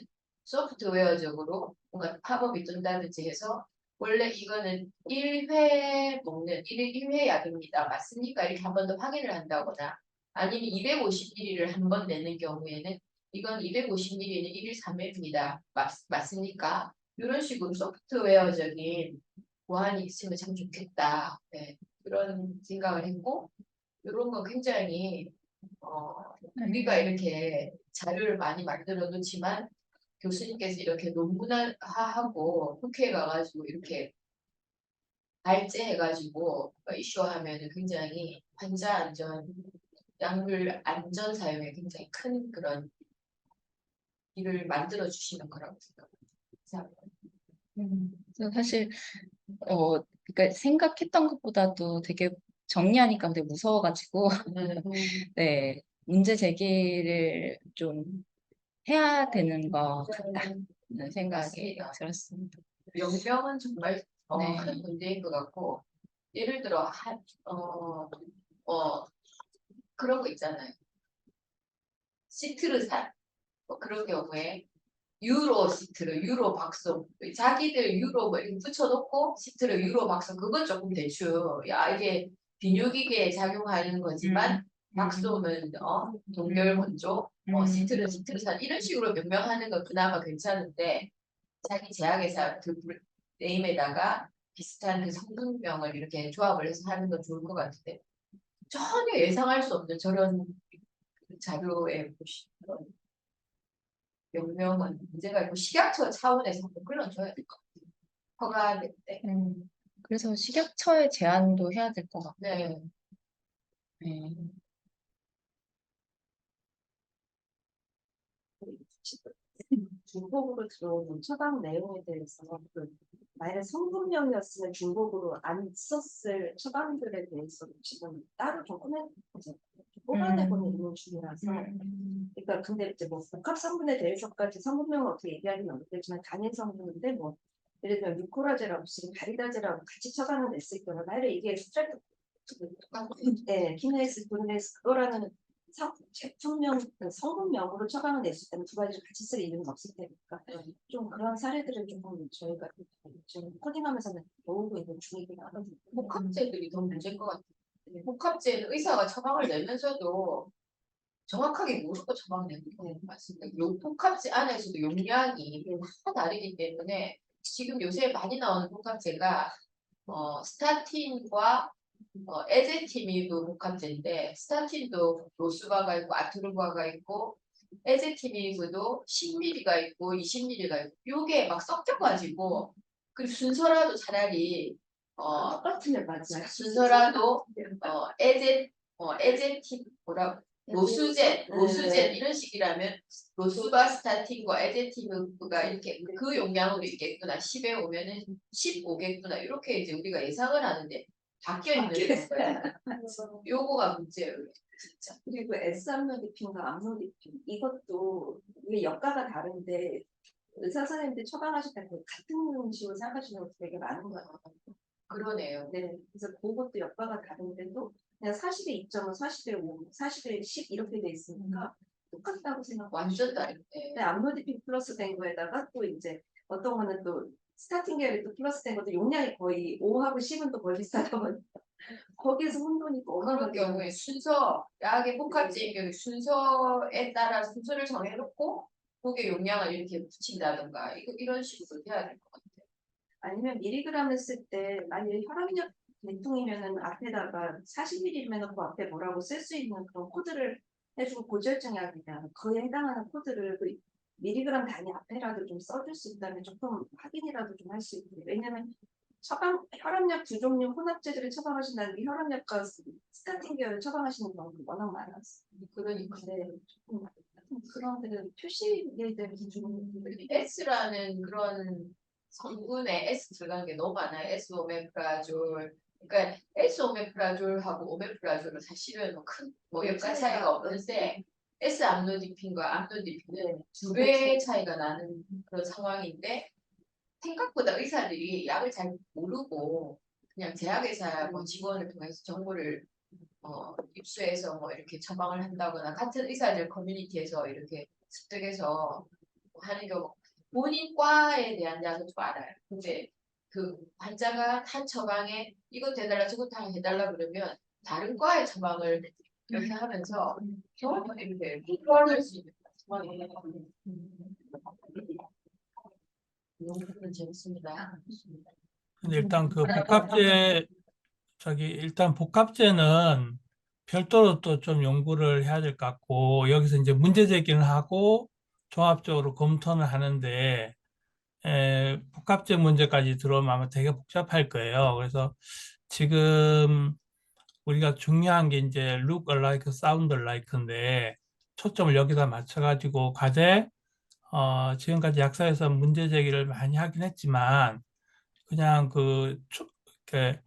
소프트웨어적으로 뭔가 팝업이 뜬다든지 해서 원래 이거는 1회 먹는 1회 약입니다. 맞습니까? 이렇게 한 번 더 확인을 한다거나 아니면 250ml를 한 번 내는 경우에는 이건 250ml는 1일 3회입니다. 맞습니까? 이런 식으로 소프트웨어적인 보안이 있으면 참 좋겠다. 네, 그런 생각을 했고 이런 거 굉장히 우리가 이렇게 자료를 많이 만들어 놓지만 교수님께서 이렇게 논문화하고 국회에 가가지고 이렇게 발제해가지고 이슈화하면 굉장히 환자 안전, 약물 안전 사용에 굉장히 큰 그런 일을 만들어 주시는 거라고 생각합니다. 그래서 사실 그러니까 생각했던 것보다도 되게 정리하니까 되게 무서워가지고 네 문제 제기를 좀 해야 되는 것 같다는 생각이 들었습니다. 명명은 정말 네. 큰 문제인 것 같고 예를 들어 그런 거 있잖아요. 시트르산 뭐 그런 경우에 유로 시트를 유로 박송 자기들 유로 뭐 이렇게 붙여놓고 시트를 유로 박송 그건 조금 대충 야 이게 비뇨기계에 작용하는 거지만 박송은 동결 건조 시트를 산 이런 식으로 명명하는 건 그나마 괜찮은데 자기 제약회사 그 네임에다가 비슷한 그 성분명을 이렇게 조합을 해서 하는 건 좋을 것 같은데 전혀 예상할 수 없는 저런 자료에 보시면 명명은 문제가 있고 식약처 차원에서 한번 끌어줘야 될 것 같아요. 허가될 때. 그래서 식약처에 제안도 해야 될 것 같고. 네. 네. 중복으로 들어오는 처방 내용에 대해서 만약 성분명이었으면 중복으로 안 썼을 처방들에 대해서 지금 따로 좀 뽑아내고는 있는 중이라서 그러니까 근데 이제 뭐 복합 성분에 대해서까지 성분명을 어떻게 얘기하기는 어렵겠지만 단일 성분인데 뭐 예를 들면 루코라제라고 지금 바리다제라고 같이 처방을 냈을 경우 만약에 이게 스트레스 키네스, 분네스 그거라는 제품명, 성분명으로 처방을 냈을 때는 두 가지를 같이 쓸 이유는 없을 테니까 좀 그런 사례들을 조금 저희가 지금 코딩하면서는 모으고 있는 중이긴 하거든요. 복합제들이 더 문제인 것 같아요. 복합제는 의사가 처방을 내면서도 정확하게 모르고 처방내는 게 맞습니다. 요 복합제 안에서도 용량이 다 다르기 때문에 지금 요새 많이 나오는 복합제가 스타틴과 에제티미브 복합제인데 스타틴도 로수바가 있고 아트루바가 있고 에제티미브도 10ml가 있고 20ml가 있고 요게 막 섞여가지고 그리고 순서라도 차라리 똑같은 일 맞아요. 순서라도 에제티 뭐라 로수젠 이런 식이라면 로수바 스타틴과 에제티브가 이렇게 그 용량으로 있겠구나 10에 오면은 15겠구나 이렇게 이제 우리가 예상을 하는데 바뀌어 있는 거예요. 요거가 문제예요. 진짜. 그리고 S암로디핀과 암로디핀 이것도 이게 역가가 다른데 의사 선생님들 처방하실 때 같은 식으로 생각하시는 것도 되게 많은 것 같아요. 그러네요. 네, 그래서 그것도 역가가 다른데도 그냥 40의 2점은 40의 5, 40의 10 이렇게 돼 있으니까 똑같다고 생각하고 완전 다른데. 근데 암로디핀 플러스 된 거에다가 또 이제 어떤 거는 또 스타팅 계열이 또 플러스 된 것도 용량이 거의 5하고 10은 또 거의 비슷하다 보니까 거기에서 혼돈이 또 그런 어마어마하게 경우에 순서, 약의 복합제인 경우 순서에 따라 순서를 정해놓고 거기에 용량을 이렇게 붙인다든가 이런 식으로 해야 될 것 같아요. 아니면 미리그램을 쓸 때 만약에 혈압약 대통이면은 앞에다가 40ml면 놓고 앞에 뭐라고 쓸 수 있는 그런 코드를 해주고 고지혈증약이나 그에 해당하는 코드를 그 미리그램 단위 앞에라도 좀 써줄 수 있다면 조금 확인이라도 좀 할 수 있고요. 왜냐면 처방 혈압약 두 종류 혼합제들을 처방하신다는 게 혈압약과 스타틴 계열을 처방하시는 경우가 워낙 많았어요. 그러니까 근데 조금 그런 데는 표시에 대한 기준이 S라는 그런 성분에 S 들어간 게 너무 많아요. S-오메프라졸. 그러니까 S-오메프라졸하고 오메프라졸은 사실은 큰 역할 차이가 없는데 S-암로디핀과 암로디핀은 두 배의 차이가 나는 그런 상황인데 생각보다 의사들이 약을 잘 모르고 그냥 제약회사 직원을 통해서 정보를 입수해서 뭐 이렇게 처방을 한다거나 같은 의사들 커뮤니티에서 이렇게 습득해서 하는 경우 본인 과에 대한 약은 좀 알아요. 근데 그 환자가 한 처방에 이것 해달라 저것 해달라 그러면 다른 과의 처방을 이렇게 하면서 경험을 이렇게 비교할 수 있는 상황이에요. 이런 부분은 재밌습니다. 근데 일단 그 복합제 일단 복합제는 별도로 또 좀 연구를 해야 될 것 같고 여기서 이제 문제 제기를 하고 종합적으로 검토를 하는데 복합제 문제까지 들어오면 아마 되게 복잡할 거예요. 그래서 지금 우리가 중요한 게 이제 look alike, sound alike인데 초점을 여기다 맞춰가지고 가제 지금까지 약사에서 문제 제기를 많이 하긴 했지만 그냥 이렇게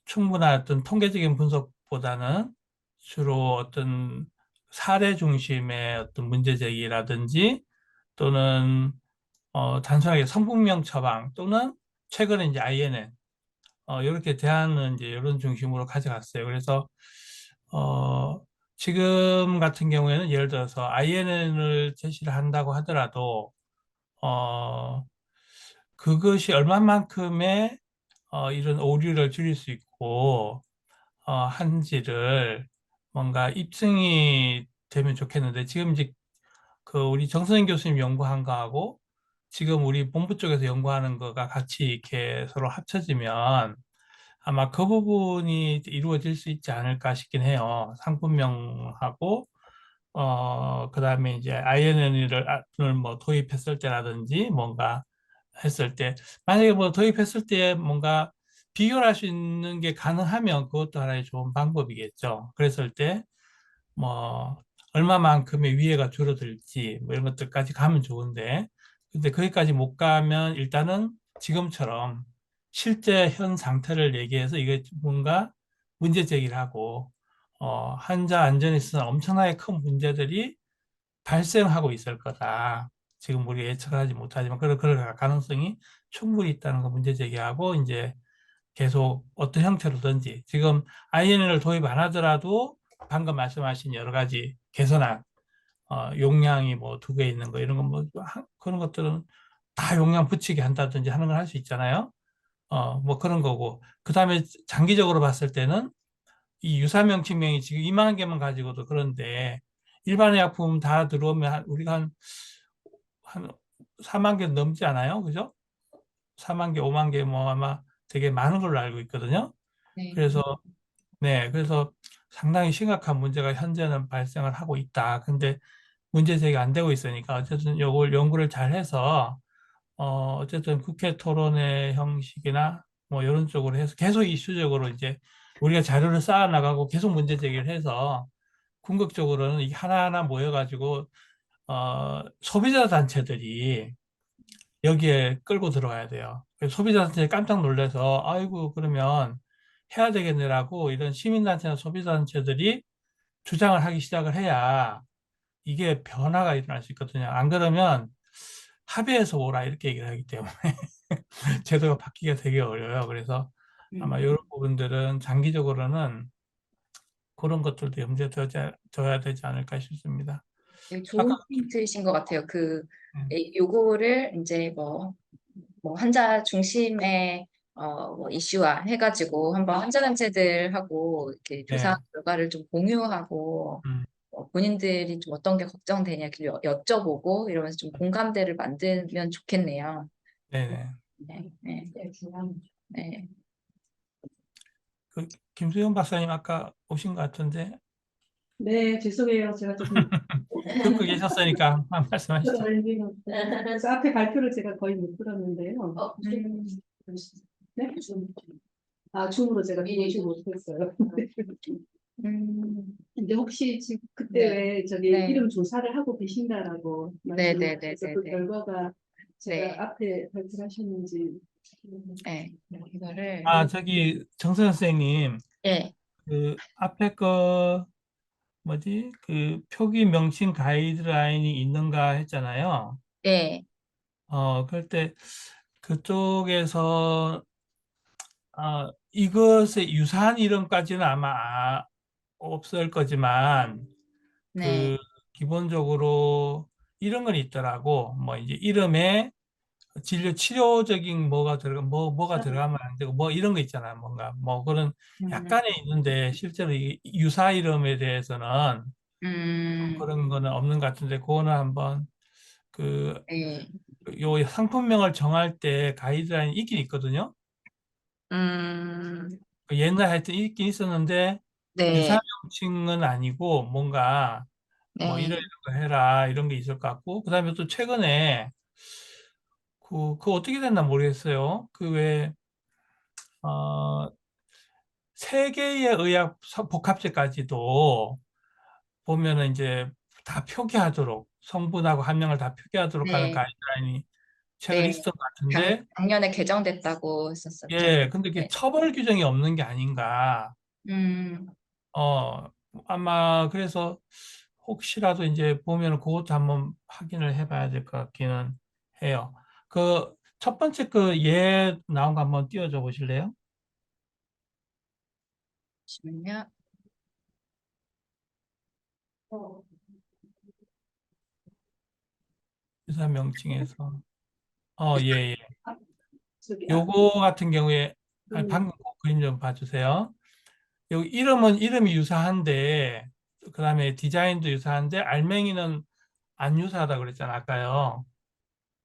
충분한 어떤 통계적인 분석보다는 주로 어떤 사례 중심의 어떤 문제 제기라든지 또는 단순하게 성분명 처방 또는 최근에 이제 INN 이렇게 대하는 이제 이런 중심으로 가져갔어요. 그래서 지금 같은 경우에는 예를 들어서 INN을 제시를 한다고 하더라도 어, 그것이 얼마만큼의 이런 오류를 줄일 수 있고 한지를 뭔가 입증이 되면 좋겠는데 지금 이제 그 우리 정선생 교수님 연구한 거하고 지금 우리 본부 쪽에서 연구하는 거가 같이 이렇게 서로 합쳐지면 아마 그 부분이 이루어질 수 있지 않을까 싶긴 해요. 상품명하고 그다음에 이제 INN을 뭐 도입했을 때라든지 뭔가 했을 때 만약에 뭐 도입했을 때 뭔가 비교를 할 수 있는 게 가능하면 그것도 하나의 좋은 방법이겠죠. 그랬을 때 뭐 얼마만큼의 위해가 줄어들지 뭐 이런 것들까지 가면 좋은데 근데 거기까지 못 가면 일단은 지금처럼 실제 현 상태를 얘기해서 이게 뭔가 문제 제기를 하고 환자 안전에 있어서 엄청나게 큰 문제들이 발생하고 있을 거다. 지금 우리 예측을 하지 못하지만 그럴 가능성이 충분히 있다는 거 문제 제기하고 이제 계속 어떤 형태로든지 지금 INN을 도입 안 하더라도 방금 말씀하신 여러 가지 개선안 용량이 뭐 2개 있는 거 이런 거뭐 그런 것들은 다 용량 붙이게 한다든지 하는 걸 할 수 있잖아요. 뭐 그런 거고 그다음에 장기적으로 봤을 때는 이 유사명칭명이 지금 2만 개만 가지고도 그런데 일반 의약품 다 들어오면 우리가 한 4만 개 넘지 않아요? 그죠? 4만 개, 5만 개 뭐 아마 되게 많은 걸로 알고 있거든요. 네. 그래서 네, 그래서 상당히 심각한 문제가 현재는 발생을 하고 있다. 근데 문제 제기가 안 되고 있으니까 어쨌든 요걸 연구를 잘 해서 어쨌든 국회 토론회 형식이나 뭐 이런 쪽으로 해서 계속 이슈적으로 이제 우리가 자료를 쌓아 나가고 계속 문제 제기를 해서 궁극적으로는 이게 하나하나 모여가지고 소비자 단체들이 여기에 끌고 들어와야 돼요. 그래서 소비자 단체 깜짝 놀라서 아이고 그러면 해야 되겠네라고 이런 시민단체나 소비자단체들이 주장을 하기 시작을 해야 이게 변화가 일어날 수 있거든요. 안 그러면 합의해서 오라 이렇게 얘기를 하기 때문에 제도가 바뀌기가 되게 어려워요. 그래서 아마 이런 부분들은 장기적으로는 그런 것들도 염두에 둬야 되지 않을까 싶습니다. 되게 아까 좋은 포인트이신 것 같아요. 음, 요거를 이제 뭐 환자 중심의 뭐 이슈화 해가지고 한번 환자단체들하고 이렇게 조사 네, 결과를 좀 공유하고 음, 본인들이 좀 어떤 게 걱정되냐 이렇게 여쭤보고 이러면서 좀 공감대를 만들면 좋겠네요. 네네. 네, 네, 네. 그 김수영 박사님 아까 오신 것 같은데 네, 죄송해요. 제가 조금 듣고 계셨으니까 한 말씀하시죠. 그래서 앞에 발표를 제가 거의 못 들었는데요. 음, 네? 줌으로 제가 보지 못했어요. 근데 혹시 지금 그때 네. 왜 저기 네. 이름 조사를 하고 계신다라고 네, 네, 네, 말씀하셔서 네, 그 네. 결과가 제가 네. 앞에 발표하셨는지 네, 이거를 저기 정선 선생님 네, 그 앞에 거 뭐지? 그 표기 명칭 가이드라인이 있는가 했잖아요. 네, 그럴 때 그쪽에서 이것의 유사한 이름까지는 아마 없을 거지만 네, 그 기본적으로 이런 건 있더라고. 뭐 이제 이름에 진료 치료적인 뭐가 들어가면 안 되고 뭐 이런 거 있잖아. 뭔가 뭐 그런 음, 약간의 있는데 실제로 이 유사 이름에 대해서는 음, 그런 거는 없는 것 같은데 그거는 한번 그 네, 요 상품명을 정할 때 가이드라인이 있긴 있거든요. 음, 그 옛날 하여튼 있긴 있었는데 네, 유사명칭은 아니고 뭔가 뭐 네, 이런 거 해라 이런 게 있을 것 같고 그다음에 또 최근에 그 어떻게 됐나 모르겠어요. 그 왜 어, 세 개의 의약 복합제까지도 보면은 이제 다 표기하도록 성분하고 함량을 다 표기하도록 하는 네, 가이드라인이 최근에 네. 있었던 것 같은데 작년에 개정됐다고 했었었죠. 예, 근데 그게 네. 처벌 규정이 없는 게 아닌가. 음, 어, 아마 그래서 혹시라도 이제 보면은 그것도 한번 확인을 해봐야 될 것 같기는 해요. 그 첫 번째 그 예 나온 거 한번 띄워줘 보실래요? 잠시만요. 유사 명칭에서 예, 예. 저기 요거 같은 경우에 음. 방금 그 그림 좀 봐주세요. 여기 이름은 이름이 유사한데 그다음에 디자인도 유사한데 알맹이는 안 유사하다 그랬잖아 아까요.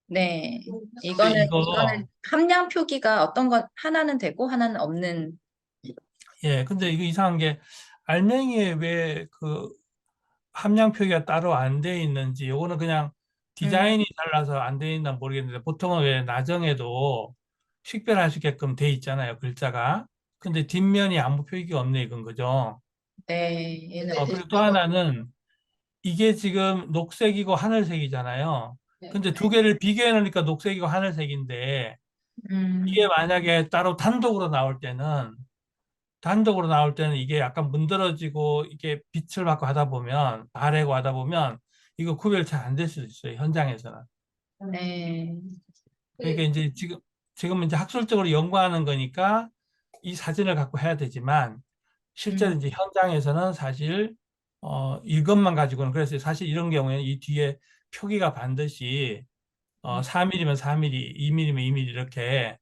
네. 근데 이거는 함량 표기가 어떤 것 하나는 되고 하나는 없는. 근데 이거 이상한 게 알맹이에 왜 그 함량 표기가 따로 안 돼 있는지 요거는 그냥 디자인이 달라서 안 돼 있나 모르겠는데 보통은 왜 나정에도 식별할 수 있게끔 돼 있잖아요 글자가. 근데 뒷면이 아무 표기가 없네 이건 거죠. 네. 얘는 근데 그리고 또 하나는 이게 지금 녹색이고 하늘색이잖아요. 네. 근데 두 개를 비교해 놓으니까 녹색이고 하늘색인데 이게 만약에 따로 단독으로 나올 때는 이게 약간 문드러지고 이게 빛을 받고 하다 보면 바래고 하다 보면 이거 구별 잘 안 될 수도 있어요. 현장에서는. 네. 그러니까 이제 지금 이제 학술적으로 연구하는 거니까 이 사진을 갖고 해야 되지만 실제로 이제 현장에서는 사실 이것만 가지고는 그래서 사실 이런 경우에는 이 뒤에 표기가 반드시 4mm면 4mm, 2mm면 2mm 이렇게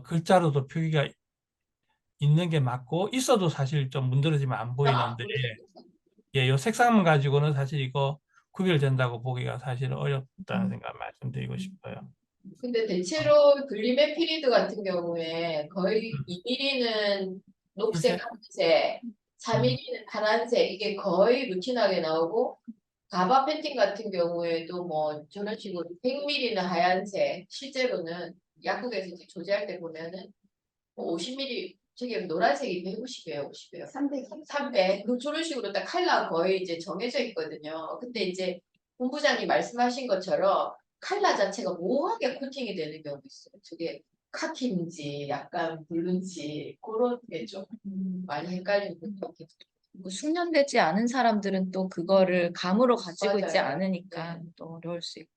글자로도 표기가 있는 게 맞고 있어도 사실 좀 문드러지면 안 보이는데 요 색상만 가지고는 사실 이거 구별된다고 보기가 사실 어렵다는 생각 말씀드리고 싶어요. 근데 대체로 글리메피리드 같은 경우에 거의 2mm는 녹색, 하늘색, 4mm는 파란색 이게 거의 루틴하게 나오고 가바 펜팅 같은 경우에도 뭐 저런 식으로 100mm는 하얀색 실제로는 약국에서 이제 조제할 때 보면은 50mm 저기 노란색이 150이에요, 50이에요. 300. 그 저런 식으로 딱 컬러 거의 이제 정해져 있거든요. 근데 이제 본부장님 말씀하신 것처럼 컬러 자체가 모호하게 코팅이 되는 경우도 있어요. 저게 카키인지 약간 블루인지 그런 게 좀 많이 헷갈리는 것도 있겠죠. 뭐 숙련되지 않은 사람들은 또 그거를 감으로 가지고 있지 맞아요. 않으니까 또 어려울 수 있고.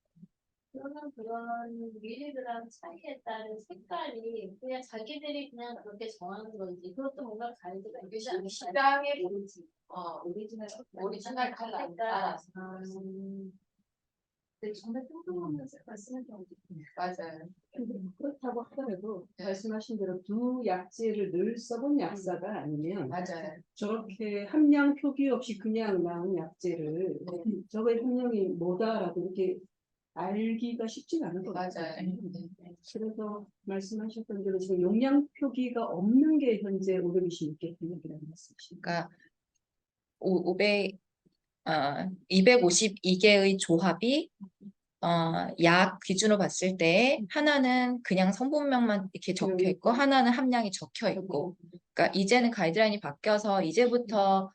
그러면 그런 미리그램 차이에 따른 색깔이 그냥 자기들이 그냥 그렇게 정하는 건지 그것도 뭔가 가이드가 이게 있지 않을까요? 시장의 오리지널 오리지널 컬러 알아서. 근데 정말 뚱뚱한 색깔 쓰는 경우도 있고. 맞아요. 근데 그렇다고 하더라도 말씀하신 대로 두 약재를 늘 써본 약사가 아니면 맞아요. 저렇게 함량 표기 없이 그냥 나온 약재를 저거의 함량이 뭐다라고 이렇게 알기가 쉽지가 않은 것 맞아요. 같아요. 그래서 말씀하셨던 대로 지금 용량 표기가 없는 게 현재 526개 말씀이십니까? 그러니까 252개의 조합이 약 기준으로 봤을 때 하나는 그냥 성분명만 이렇게 적혀 있고 하나는 함량이 적혀 있고, 그러니까 이제는 가이드라인이 바뀌어서 이제부터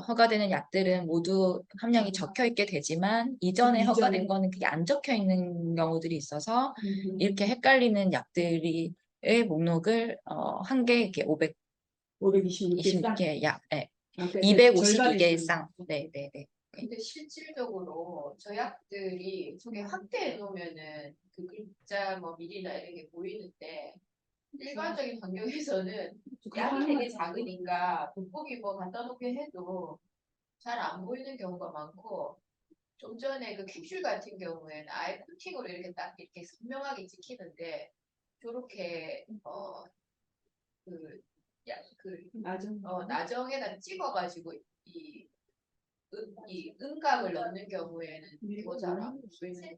허가되는 약들은 모두 함량이 적혀 있게 되지만 이전에 허가된 거는 그게 안 적혀 있는 경우들이 있어서 이렇게 헷갈리는 약들의 목록을 한 개 이렇게 526개 526개 약, 네. 그러니까 252개의 쌍. 네, 네, 네. 근데 실질적으로 저약들이 속에 확대해 놓으면은 그 글자 뭐 미리나 이런 게 보이는데 일반적인 환경에서는 양이 되게 작으니까 돋보기 뭐 갖다 놓게 해도 잘 안 보이는 경우가 많고 좀 전에 그 캡슐 같은 경우에는 아예 코팅으로 이렇게 딱 이렇게 선명하게 찍히는데 저렇게 나정에다 찍어가지고 이 음각을 넣는 경우에는 이거 잘안 보이는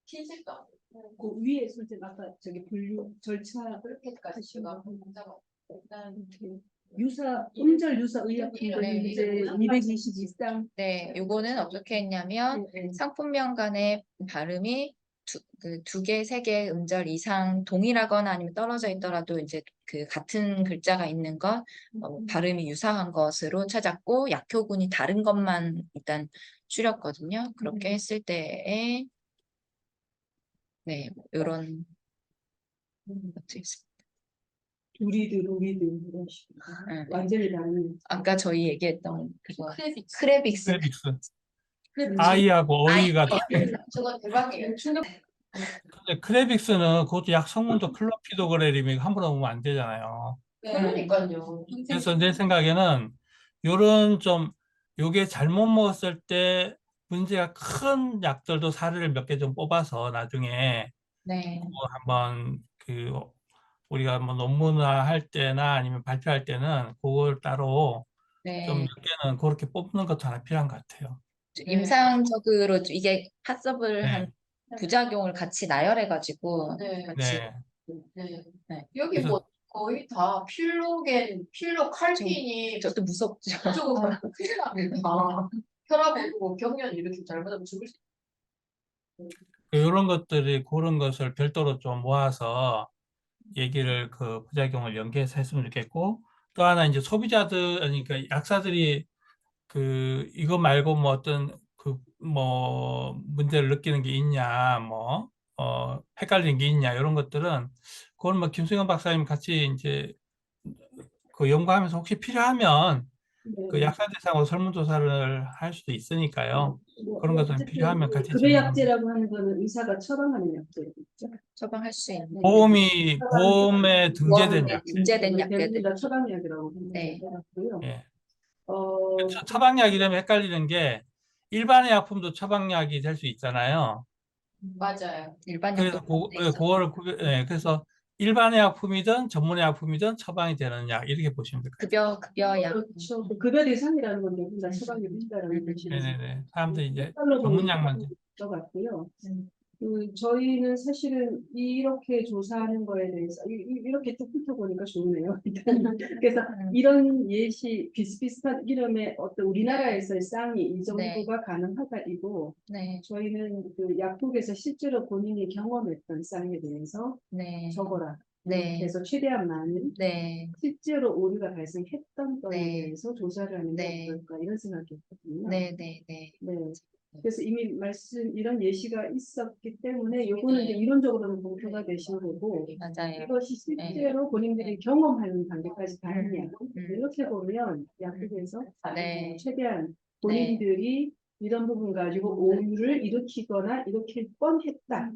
흰색도 안 보여요. 그 위에 선생 아까 저기 분류 절차 그렇게까지 제가 복잡하고 일단 유사 음절 유사 의약품들 네. 이제 222쌍 네, 요거는 어떻게 했냐면 상품명 간의 발음이 두 개, 세 개 음절 이상 동일하거나 아니면 떨어져 있더라도 이제 그 같은 글자가 있는 것, 발음이 유사한 것으로 찾았고 약효군이 다른 것만 일단 줄였거든요. 그렇게 했을 때에 네, 이런 것도 있습니다. 우리드 이런 식으로 네. 완전히 다른 아까 저희 얘기했던 그거 크레빅스. 아이하고 어이가 저거 대박이에요. 근데 크레빅스는 그것도 약 성분도 클로피도그레림이 함부로 보면 안 되잖아요. 그러니까요. 그래서 내 생각에는 요런 좀 요게 잘못 먹었을 때 문제가 큰 약들도 사례를 몇 개 좀 뽑아서 나중에 네, 뭐 한번 우리가 뭐 논문화할 때나 아니면 발표할 때는 그걸 따로 좀 네. 몇 개는 그렇게 뽑는 것도 하나 필요한 것 같아요. 임상적으로 이게 핫서블 한 네, 부작용을 같이 나열해가지고 네. 같이 네. 네. 네. 여기 그래서 뭐 거의 다 필로칼핀이 저도 무섭죠. 저거 큰일 납니다. 혈압 오르고 경련 이렇게 잘못하면 죽을 수 이런 것들이 그런 것을 별도로 좀 모아서 얘기를 부작용을 연계해서 했으면 좋겠고 또 하나 이제 소비자들 아니 그러니까 약사들이 이거 말고 뭐 어떤 뭐 문제를 느끼는 게 있냐 뭐 헷갈리는 게 있냐 이런 것들은 그건 뭐 김수영 박사님 같이 이제 연구하면서 혹시 필요하면 네. 약사 대상으로 설문조사를 할 수도 있으니까요. 그런 뭐 것들은 어쨌든 필요하면 같이 진행하면 급여약제라고 하는 거는 의사가 처방하는 약제겠죠. 처방할 수 있는 보험에 등재된 보험에 약제. 등재된 대부분 약제들. 다 처방약이라고 네. 생각하고요. 예. 어, 처방약이라면 헷갈리는 게 일반의 약품도 처방약이 될 수 있잖아요. 맞아요. 일반 그래서 약도 포함돼 그거를 그래서 일반의 약품이든 전문의 약품이든 처방이 되는 약 이렇게 보시면 될 것 같아요. 급여약. 그렇죠. 그 급여 대상이라는 건 대부분 다 처방이 된다라는 것이 네네네. 사람들이 이제 헷갈려 보는 전문약만 것 같고요. 음. 저희는 사실은 이렇게 조사하는 거에 대해서 이렇게 쭉 훑어보니까 좋네요. 일단 그래서 이런 예시 비슷비슷한 이름의 어떤 우리나라에서의 쌍이 이 정도가 가능하다이고 네, 저희는 약국에서 실제로 본인이 경험했던 쌍에 대해서 네, 적어라. 네. 그래서 최대한 많은 네, 실제로 오류가 발생했던 건에 네. 대해서 조사를 하는 게 네. 어떨까 이런 생각이었거든요. 네, 네, 네. 네. 그래서 이미 이런 예시가 있었기 때문에 요거는 이제 이론적으로는 공표가 되신 거고 맞아요. 이것이 실제로 본인들이 경험하는 단계까지 가느냐 음. 이렇게 보면 약국에서 네. 최대한 본인들이 이런 부분 가지고 오류를 일으키거나 일으킬 뻔했다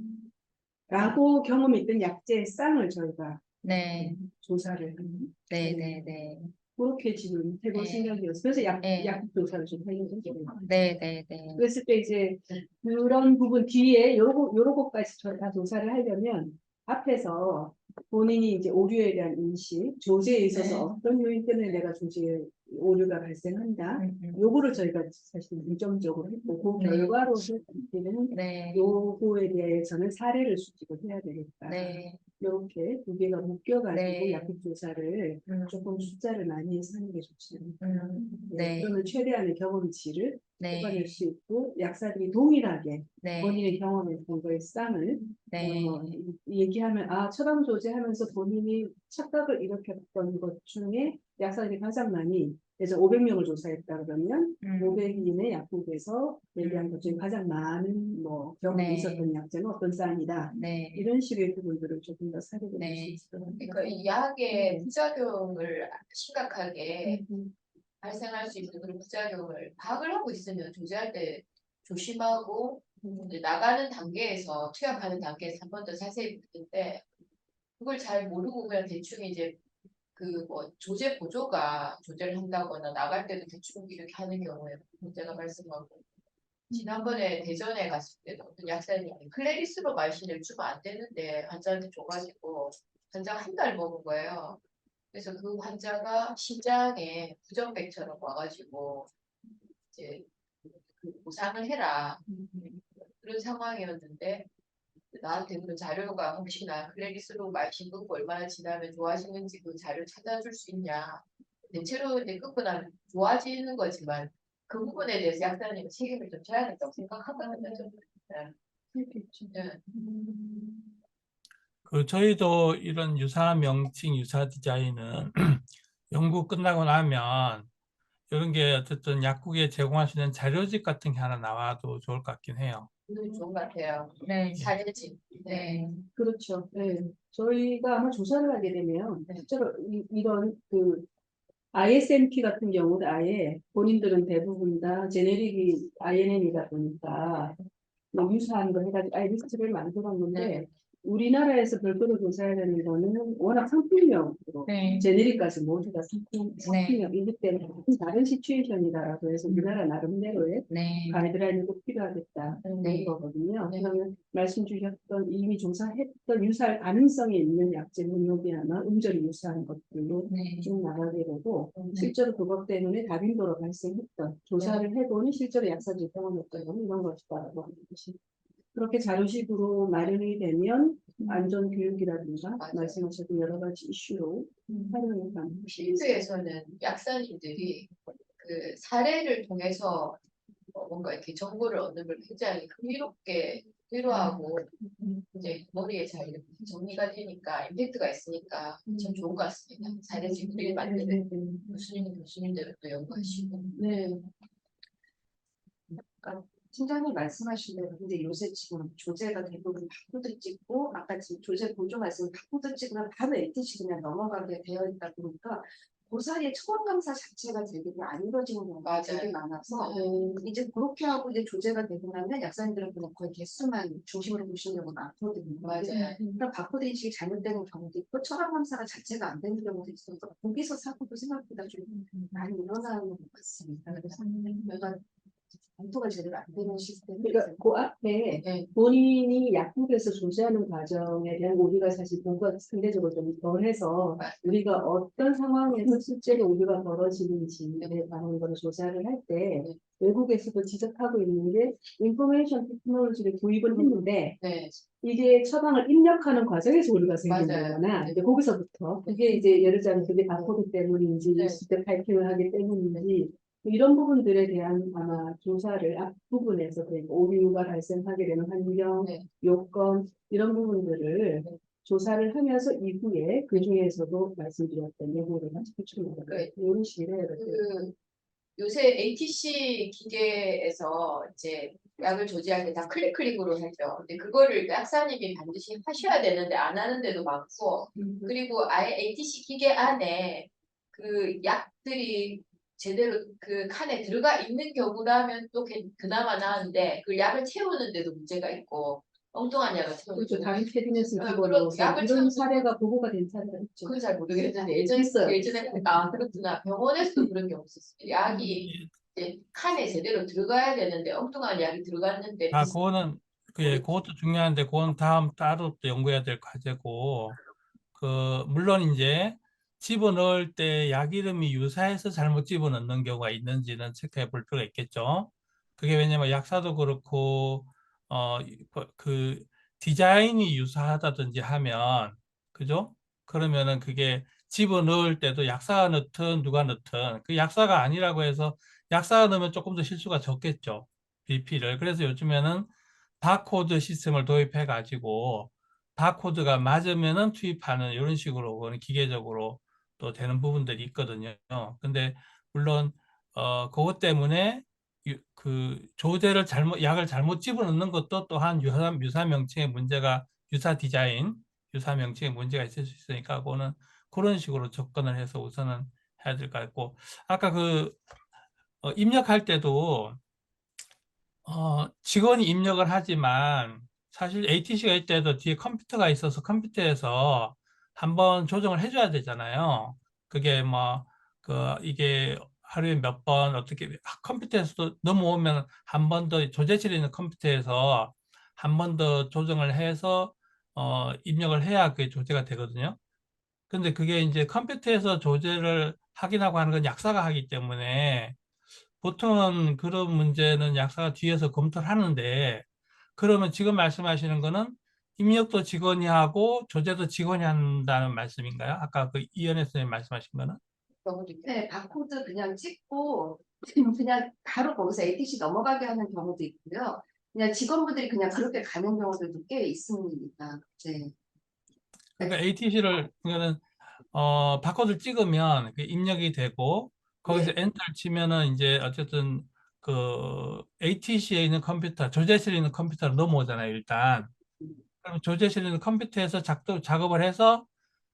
라고 경험이 있던 약제의 쌍을 저희가 네, 조사를 하는 네, 네, 네. 그렇게 지금 해볼 네. 생각이었어요. 그래서 네. 약국 조사를 좀 하려고 했어요. 네, 네, 네. 그랬을 때 이제 그런 부분 뒤에 요런 것까지 다 조사를 하려면 앞에서 본인이 이제 오류에 대한 인식, 조제에 있어서 어떤 요인 때문에 내가 조제에 오류가 발생한다. 요거를 저희가 사실 중점적으로 했고 그 네. 결과로서 네. 요거에 대해서는 사례를 수집을 해야 되겠다. 네. 이렇게 두 개가 묶여가지고 네. 약국 조사를 조금 숫자를 많이 해서 하는 게 좋지 않을까. 네. 그러면 최대한의 경험치를 네. 뽑아낼 수 있고 약사들이 동일하게 네. 본인의 경험했던 거에 쌍을 네. 얘기하면 처방 조제하면서 본인이 착각을 일으켰던 것 중에 약사들이 가장 많이 그래서 500명을 조사했다 그러면 500인의 약국에서 얘기한 것 중에 가장 많은 경험이 네. 있었던 약제는 어떤 쌍이다. 네. 이런 식의 부분들을 조금 더 사례를 낼 수 네. 있을 것 같아요. 그러니까 이 약의 부작용을 심각하게 음. 발생할 수 있는 그런 부작용을 파악을 하고 있으면 조제할 때 조심하고 이제 나가는 단계에서 투약하는 단계에서 한 번 더 자세히 묻는데 그걸 잘 모르고 그냥 대충 이제 뭐 조제 보조가 조제를 한다거나 나갈 때도 대충 이렇게 하는 경우에 문제가 발생하고 지난번에 대전에 갔을 때도 어떤 약사님이 클레리스로 말신을 주면 안 되는데 환자한테 줘가지고 환자가 한 달 먹은 거예요. 그래서 그 환자가 심장에 부정맥처럼 와가지고 이제 보상을 해라 그런 상황이었는데 나한테 그 자료가 혹시나 클레리스로 마신 거 얼마나 지나면 좋아지는지 그 자료 찾아줄 수 있냐. 대체로 이제 끊고 나면 좋아지는 거지만 그 부분에 대해서 약사님이 책임을 좀 져야 된다고 생각하거든요. 저는. 네. 저희도 이런 유사 명칭, 유사 디자인은 연구 끝나고 나면 이런 게 어쨌든 약국에 제공할 수 있는 자료집 같은 게 하나 나와도 좋을 것 같긴 해요. 좋은 것 같아요. 네. 사례집. 네. 그렇죠. 네. 저희가 아마 조사를 하게 되면 실제로 이런 ISMP 같은 경우는 아예 본인들은 대부분 다 제네릭이 INN이다 보니까 뭐 유사한 거 해가지고 아예 리스트를 만들었는데 우리나라에서 별도로 조사해야 되는 거는 워낙 상품명으로 네. 제네릭까지 모두 다 네. 상품명이기 때문에 다른 시츄에이션이다라고 해서 우리나라 나름대로의 네. 가이드라인이 꼭 필요하겠다는 네. 거거든요. 네. 그러면 말씀 주셨던 이미 조사했던 유사할 가능성이 있는 약제 능력이나 음절이 유사한 것들로 네. 쭉 나가게 되고 네. 실제로 그것 때문에 다빈도로 발생했던 조사를 해보니 실제로 약사 질병은 없던 이런 것이다라고 하는 것이 그렇게 자료식으로 마련이 되면 안전 교육이라든가 맞아요. 말씀하셨던 여러 가지 이슈로 활용이 가능합니다. 필드에서는 약사님들이 그 사례를 통해서 뭔가 이렇게 정보를 얻는 걸 굉장히 흥미롭게 필요하고 이제 머리에 잘 이렇게 정리가 되니까 임팩트가 있으니까 참 좋은 것 같습니다. 사례집들이 만드는 교수님들은 또 연구하시고. 네. 아까 팀장님 말씀하신 대로 근데 요새 지금 조제가 대부분 바코드 찍고 아까 지금 조제 보조 말씀 바코드 찍으면 바로 ATC 그냥 넘어가게 되어 있다 보니까 고사리의 처방 감사 자체가 되게 안 이루어지는 경우가 되게 많아서 이제 그렇게 하고 이제 조제가 되고 나면 약사님들은 그냥 거의 개수만 중심으로 보시는 경우가 많거든요. 맞아요. 그러니까 바코드 인식이 잘못되는 경우도 있고 처방 감사가 자체가 안 되는 경우도 있어서 거기서 사고도 생각보다 좀 많이 일어나는 것 같습니다. 그래서 내가 검토가 제대로 안 되는 시스템이 그러니까 그 앞에 네. 본인이 약국에서 조제하는 과정에 대한 우리가 사실 뭔가 상대적으로 좀 덜해서 우리가 어떤 상황에서 실제로 우리가 벌어지는지에 관한 걸 조사를 할 때 외국에서도 지적하고 있는 게 인포메이션 테크놀로지를 도입을 했는데 네. 이게 처방을 입력하는 과정에서 우리가 맞아요. 생긴다거나 네. 이제 거기서부터 그게 이제 예를 들자면 그게 바코드 때문인지 네. 있을 때 발표를 하기 때문인지 이런 부분들에 대한 아마 조사를 앞부분에서 그러니까 오류가 발생하게 되는 환경, 네. 요건 이런 부분들을 네. 조사를 하면서 이후에 그 중에서도 말씀드렸던 예고를 같이 붙여놓는 네. 이런 식의 그 요새 ATC 기계에서 이제 약을 조제할 때 다 클릭으로 하죠. 근데 그거를 약사님이 반드시 하셔야 되는데 안 하는 데도 많고, 그리고 아예 ATC 기계 안에 그 약들이 제대로 그 칸에 들어가 있는 경우라면 또 그나마 나은데 그 약을 채우는데도 문제가 있고 엉뚱한 약을 채우는 그렇죠. 경우 다른 캐비넷을 그럼 집어넣어서 약을 이런 채우는 사례가 보고가 된 사례가 있죠. 그건 잘 모르겠는데 예전에 있어요. 아 그렇구나. 병원에서도 그런 경우 있었어요. 약이 이제 칸에 제대로 들어가야 되는데 엉뚱한 약이 들어갔는데 아, 그거는, 예, 그것도 중요한데, 그건 다음 따로 또 연구해야 될 과제고, 물론 이제 집어넣을 때 약 이름이 유사해서 잘못 집어넣는 경우가 있는지는 체크해 볼 필요가 있겠죠. 그게 왜냐면 약사도 그렇고, 그 디자인이 유사하다든지 하면, 그죠? 그러면은 그게 집어넣을 때도 약사가 넣든 누가 넣든 그 약사가 아니라고 해서 약사가 넣으면 조금 더 실수가 적겠죠. BP를. 그래서 요즘에는 바코드 시스템을 도입해 가지고 바코드가 맞으면은 투입하는 이런 식으로 그거는 기계적으로 또 되는 부분들이 있거든요. 근데 물론 그것 때문에 그 조제를 약을 잘못 집어넣는 것도 또한 유사 명칭의 문제가 유사 디자인, 유사 명칭의 문제가 있을 수 있으니까 그거는 그런 식으로 접근을 해서 우선은 해야 될 것 같고 아까 입력할 때도 직원이 입력을 하지만 사실 ATC가 있더라도 뒤에 컴퓨터가 있어서 컴퓨터에서 한번 조정을 해줘야 되잖아요. 그게 이게 하루에 몇 번 어떻게 컴퓨터에서도 넘어오면 한 번 더 조제실에 있는 컴퓨터에서 한 번 더 조정을 해서 입력을 해야 그게 조제가 되거든요. 근데 그게 이제 컴퓨터에서 조제를 확인하고 하는 건 약사가 하기 때문에 보통은 그런 문제는 약사가 뒤에서 검토를 하는데 그러면 지금 말씀하시는 거는 입력도 직원이 하고 조제도 직원이 한다는 말씀인가요? 아까 그 이현애 선생님 말씀하신 거는? 경우도 있고. 네, 바코드 그냥 찍고 그냥 바로 거기서 ATC 넘어가게 하는 경우도 있고요. 그냥 직원분들이 그냥 그렇게 가는 경우들도 꽤 있습니다. 네. 그러니까 ATC를 그러니까는 바코드를 찍으면 그 입력이 되고 거기서 네. 엔터를 치면은 이제 어쨌든 그 ATC에 있는 컴퓨터, 조제실에 있는 컴퓨터로 넘어오잖아요, 일단. 그럼 조제실에 있는 컴퓨터에서 작업을 해서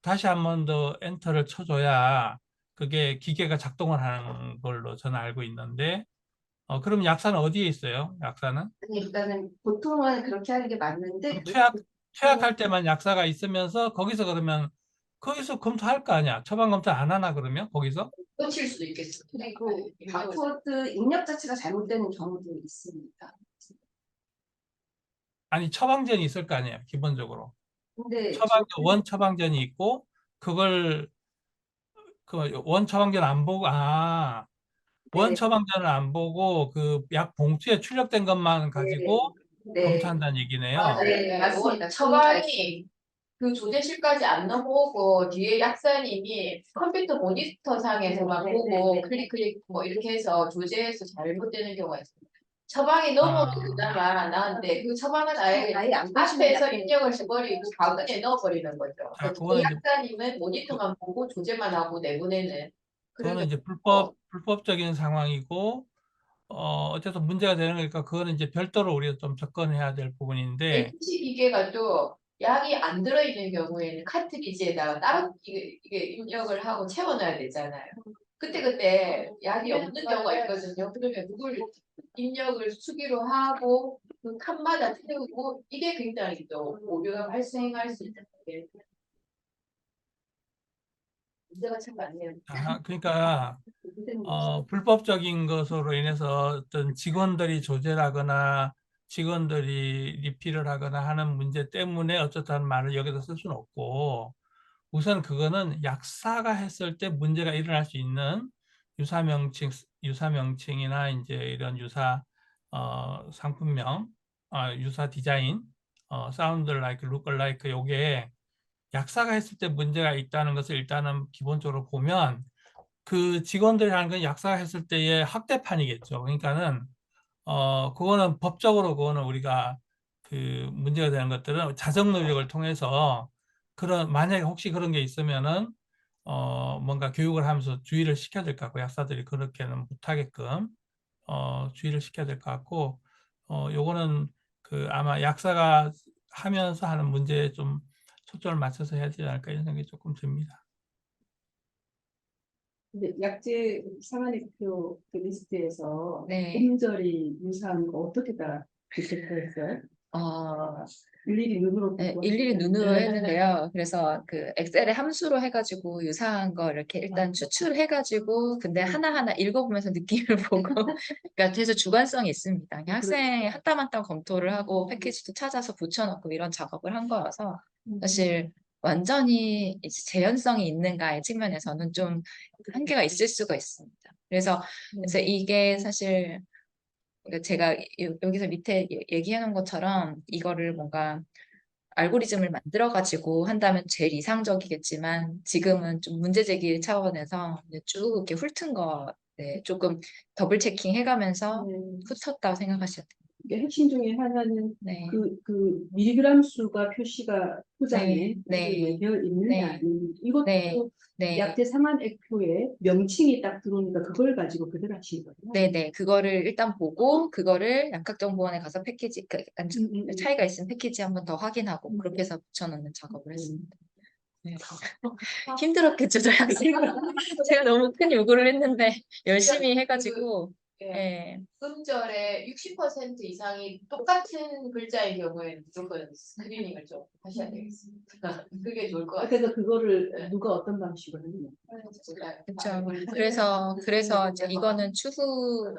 다시 한 번 더 엔터를 쳐줘야 그게 기계가 작동을 하는 걸로 저는 알고 있는데, 그럼 약사는 어디에 있어요? 약사는? 아니, 일단은 보통은 그렇게 하는 게 맞는데 그럼 투약할 때만 약사가 있으면서 거기서 검토할 거 아니야. 처방 검토 안 하나 그러면 거기서? 놓칠 수도 있겠어. 그리고 바코드 입력 자체가 잘못되는 경우도 있습니다. 아니 처방전이 있을 거 아니에요. 기본적으로. 근데 원 처방전이 있고 그걸 그 원 처방전 안 보고 원 네, 처방전을 안 보고 그 약 봉투에 출력된 것만 가지고 네, 검토한다는 얘기네요. 맞아요. 네, 맞습니다. 처방이 그 조제실까지 안 넘어오고 뒤에 약사님이 컴퓨터 모니터 상에서만 네, 보고 네, 네. 클릭 뭐 이렇게 해서 조제해서 잘못되는 경우가 있습니다. 처방이 넘어도 그나마 나은데 그 처방은 아예 아예 안 보시는 앞에서 약간 입력을 해버리고 바구니에 넣어버리는 거죠. 자, 그 그거는 이제 약사님은 모니터만 보고 조제만 하고 내보내는 그런 그거는 이제 경우. 불법적인 상황이고 어째서 문제가 되는 거니까 그거는 이제 별도로 우리가 좀 접근해야 될 부분인데 LPC 기계가 또 약이 안 들어있는 경우에는 카트리지에다가 따로 이게 입력을 하고 채워놔야 되잖아요. 그때 약이 없는 경우가 있거든요. 그러면 그걸 입력을 수기로 하고 그 칸마다 태우고 이게 굉장히 또 오류가 발생할 수 있는데 문제가 참 많네요. 그러니까 불법적인 것으로 인해서 어떤 직원들이 조제하거나 직원들이 리필을 하거나 하는 문제 때문에 어쩌다는 말을 여기다 쓸 수는 없고 우선 그거는 약사가 했을 때 문제가 일어날 수 있는 유사 명칭이나 이제 이런 유사 상품명, 유사 디자인, 사운드 라이크, 룩 라이크 요게 약사가 했을 때 문제가 있다는 것을 일단은 기본적으로 보면 그 직원들이 하는 건 약사가 했을 때의 학대판이겠죠. 그러니까는 그거는 법적으로 그거는 우리가 그 문제가 되는 것들은 자정 노력을 통해서 만약에 혹시 그런 게 있으면은 뭔가 교육을 하면서 주의를 시켜야 될 것 같고 약사들이 그렇게는 못하게끔 주의를 시켜야 될 것 같고 요거는 그 아마 약사가 하면서 하는 문제에 좀 초점을 맞춰서 해야 되지 않을까 이런 생각이 조금 듭니다. 근데 약제 상한의표 그 리스트에서 네. 음절이 유사한 거 어떻게 다 디텍트했어요? 일일이 눈으로 네, 보고 일일이 하시면. 눈으로 했는데요. 그래서 그 엑셀에 함수로 해가지고 유사한 거 이렇게 일단 추출해가지고 근데 하나하나 읽어보면서 느낌을 보고 그러니까 그래서 주관성이 있습니다. 그냥 학생 한 땀 한 땀 검토를 하고 패키지도 찾아서 붙여놓고 이런 작업을 한 거여서 사실 완전히 이제 재현성이 있는가의 측면에서는 좀 한계가 있을 수가 있습니다. 그래서 이게 사실 그러니까 제가 여기서 밑에 얘기해 놓은 것처럼 이거를 뭔가 알고리즘을 만들어 가지고 한다면 제일 이상적이겠지만 지금은 좀 문제 제기 차원에서 이제 쭉 이렇게 훑은 거 네, 조금 더블 체킹 해가면서 훑었다고 생각하셔도 돼요. 이게 핵심 중에 하나는 네. 그 밀리그램 수가 표시가 포장에 네. 되어 있느냐. 이것도 네. 네. 약제 상한의표에 명칭이 딱 들어오니까 그걸 가지고 그대로 하신 거예요. 네네. 그거를 일단 보고 그거를 양각정보원에 가서 패키지 차이가 있으면 패키지 한번 더 확인하고 그렇게 해서 붙여넣는 작업을 했습니다. 네. 힘들었겠죠, 저희 학생은. 제가 너무 큰 요구를 했는데 열심히 해가지고 예. 음절의 60% 이상이 똑같은 글자의 경우에는 무조건 스크리닝을 좀 하셔야 되겠습니다. 그게 좋을 것 같아요. 그래서 그거를 누가 어떤 방식으로 했냐. 그렇죠. 그래서 이제 이거는 추후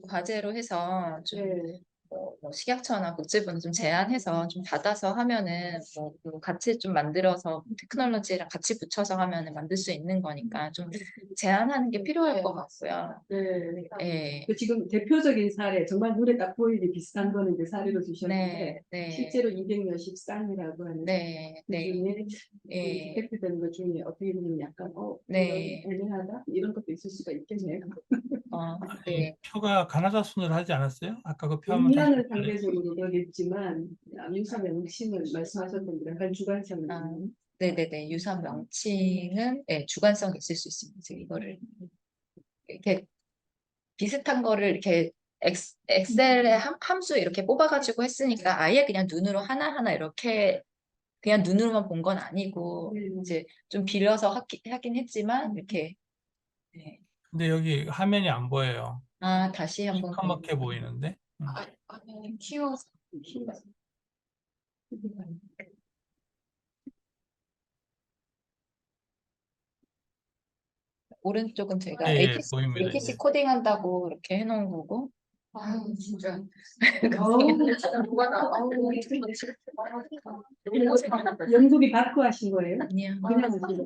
과제로 해서 좀 뭐 식약처나 국제부는 좀 제안해서 좀 받아서 하면은 뭐 같이 좀 만들어서 테크놀로지랑 같이 붙여서 하면은 만들 수 있는 거니까 좀 제안하는 게 필요할 것 같고요. 네. 예. 그 지금 대표적인 사례, 정말 눈에 딱 보이게 비슷한 거는 이제 사례로 주셨는데, 네. 실제로 200몇십 쌍이라고 하는 네. 그 중에 예. 디텍트되는 것 중에 어떻게 보면 약간 네. 이건 애매하다 이런 것도 있을 수가 있겠네요. 네. 표가 가나다 순으로 하지 않았어요? 아까 그 표 한번 다시 음량은 볼까요? 상대적으로 그러겠지만 유사 명칭을 말씀하셨던 데 약간 주관성이 네네네. 유사 명칭은 네, 주관성이 있을 수 있습니다. 이거를 이렇게 비슷한 거를 이렇게 엑셀에 함수 이렇게 뽑아가지고 했으니까 아예 그냥 눈으로 하나하나 이렇게 그냥 눈으로만 본 건 아니고 이제 좀 빌려서 하긴 했지만 이렇게 네. 근데 여기 화면이 안 보여요. 다시 한번 시커멓게 보이는데. 키워서 오른쪽은 제가 예, 예, ATC, 보입니다. ATC 예. 코딩한다고 이렇게 해놓은 거고. 아유, 진짜. 진짜 누가 나, 아우, 연속이 바크 하신 거예요? 아니야. 그냥 하신 거예요?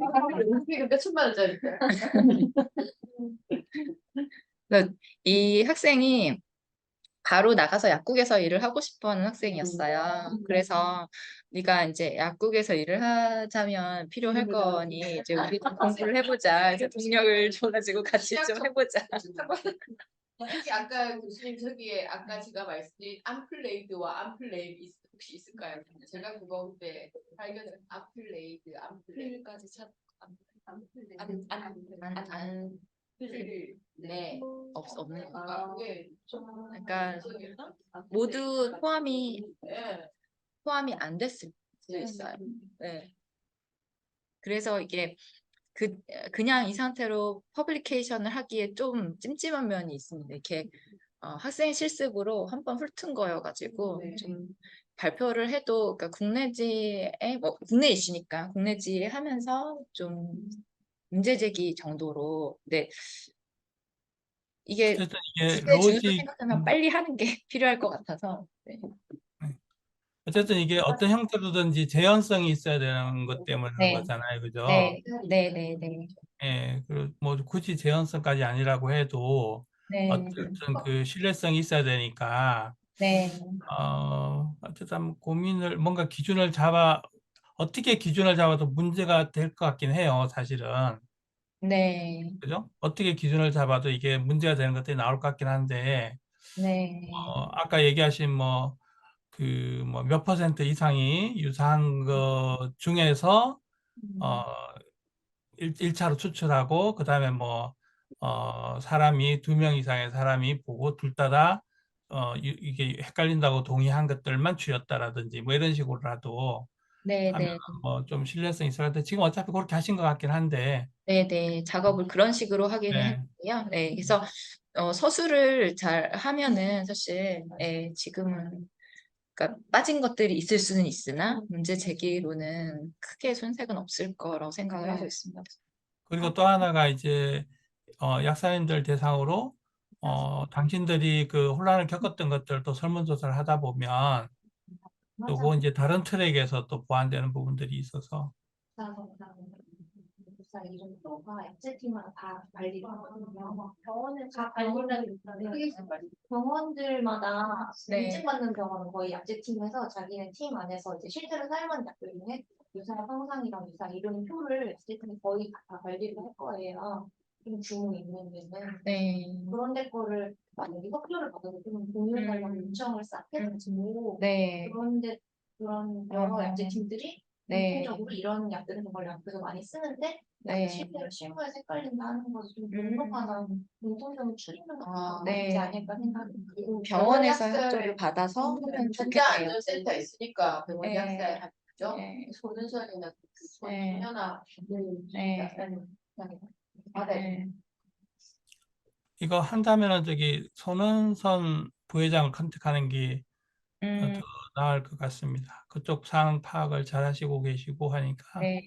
이거 몇천만 원짜리. 그러니까 이 학생이 바로 나가서 약국에서 일을 하고 싶어하는 학생이었어요. 그래서 네가 이제 약국에서 일을 하자면 필요할 거니 이제 우리 좀 공부를 해보자. 이제 동력을 줘가지고 같이 좀 해보자. 여기 아까 교수님 저기에 아까 제가 말씀드린 암플레이드와 암플레이드 혹시 있을까요? 제가 그거 그때 발견을 암플레이드, 암플레이드까지 찾 안 네, 없는 거. 그게 좀 그러니까 모두 포함이 예. 안 됐을 수 있어요. 네. 그래서 이게 그냥 이 상태로 퍼블리케이션을 하기에 좀 찜찜한 면이 있습니다. 이렇게 학생 실습으로 한 번 훑은 거여가지고 네. 좀 발표를 해도 그러니까 국내지에 뭐 국내 이슈니까 국내지에 하면서 좀 문제 제기 정도로. 네. 이게 어쨌든 이게 시대 중요도 로직, 생각하면 빨리 하는 게 필요할 것 같아서. 네. 어쨌든 이게 어떤 형태로든지 재현성이 있어야 되는 것 때문에 그런 네. 거잖아요. 그죠? 네, 네, 네, 네. 예, 뭐 굳이 재현성까지 아니라고 해도 네, 어쨌든 그 신뢰성이 있어야 되니까 네, 어쨌든 고민을 뭔가 어떻게 기준을 잡아도 문제가 될 것 같긴 해요, 사실은. 네, 그죠? 어떻게 기준을 잡아도 이게 문제가 되는 것들이 나올 것 같긴 한데, 네, 아까 얘기하신 뭐 몇 퍼센트 이상이 유사한 것 중에서 어, 1차로 추출하고 그다음에 뭐 사람이 2명 이상의 사람이 보고 둘 다 이게 헷갈린다고 동의한 것들만 추렸다라든지 뭐 이런 식으로라도 네, 하면 네, 뭐 좀 신뢰성이 있을 것 같아요. 지금 어차피 그렇게 하신 것 같긴 한데, 네, 네. 작업을 그런 식으로 하기는 네. 했고요. 네, 그래서 서술을 잘 하면은 사실 지금은 그러니까 빠진 것들이 있을 수는 있으나 문제 제기로는 크게 손색은 없을 거라고 생각을 하고 있습니다. 그리고 또 하나가 이제 약사님들 대상으로 당신들이 그 혼란을 겪었던 것들도 설문조사를 하다 보면 또 그거 이제 다른 트랙에서 또 보완되는 부분들이 있어서 이런 프로가 액체팀마다 다 관리를 하거든요. 병원은 다 관리를 병원들마다 네. 인증받는 병원은 거의 약제팀에서 자기네 팀 안에서 이제 실제로 사용하는 약들 중에 유사 형상이랑 유사 이런 표를 약제팀이 거의 다 관리를 할 거예요. 좀 주문 있는 데는 네, 그런 데 거를 만약에 협조를 받아서 좀 공유해달라고 요청을 싹 해가지고 네, 그런데 그런 여러 약제팀들이 네. 공통적으로 이런 약들은 정말 약국에서 많이 쓰는데 네. 실제로 실무에서 헷갈린다 하는 것을 좀 명확한 공통점을 추리는 것도 네. 있지 않을까 생각합니다. 병원에서 약사를 협조를 받아서 하면 좋겠네요. 전자안전센터 있으니까 병원 네. 약사에 하죠. 네. 손은선이나 네. 손연아 네. 약사님 받아야 네. 이거 한다면은 저기 손은선 부회장을 컨택하는 게 더 나을 것 같습니다. 그쪽 상황 파악을 잘 하시고 계시고 하니까 네.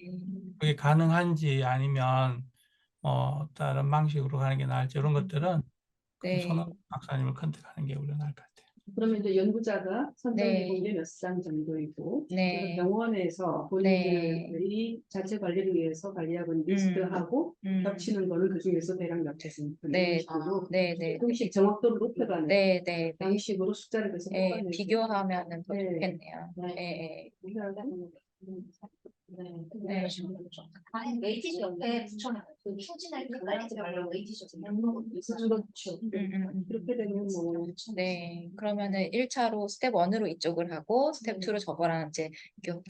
그게 가능한지 아니면 다른 방식으로 가는 게 나을지 이런 것들은 그 네. 손은 박사님을 컨택하는 게 오히려 나을 것 같아요. 그러면 이제 연구자가 선정되는 네. 게 몇 상 정도이고, 네. 그래서 병원에서 본인들의 자체 관리를 위해서 관리하고 있는 리스트하고 겹치는 거는 그 중에서 대략 몇 퍼센트 네. 이런 식으로 네. 네. 조금씩 정확도를 높여가는 네. 네. 네. 방식으로 숫자를 계속 네. 뽑아내고 비교하면은 더 네. 좋겠네요. 네. 네. 네. 웨이티지 옆에 붙여놔요. 그 추진할 때 헷갈리지 말라고 웨이티지 옆에 넣는 것도 있어요. 그렇죠. 그렇게 되면 뭐 네, 그러면은 1차로 스텝 1으로 이쪽을 하고 스텝 2로 저거랑 이제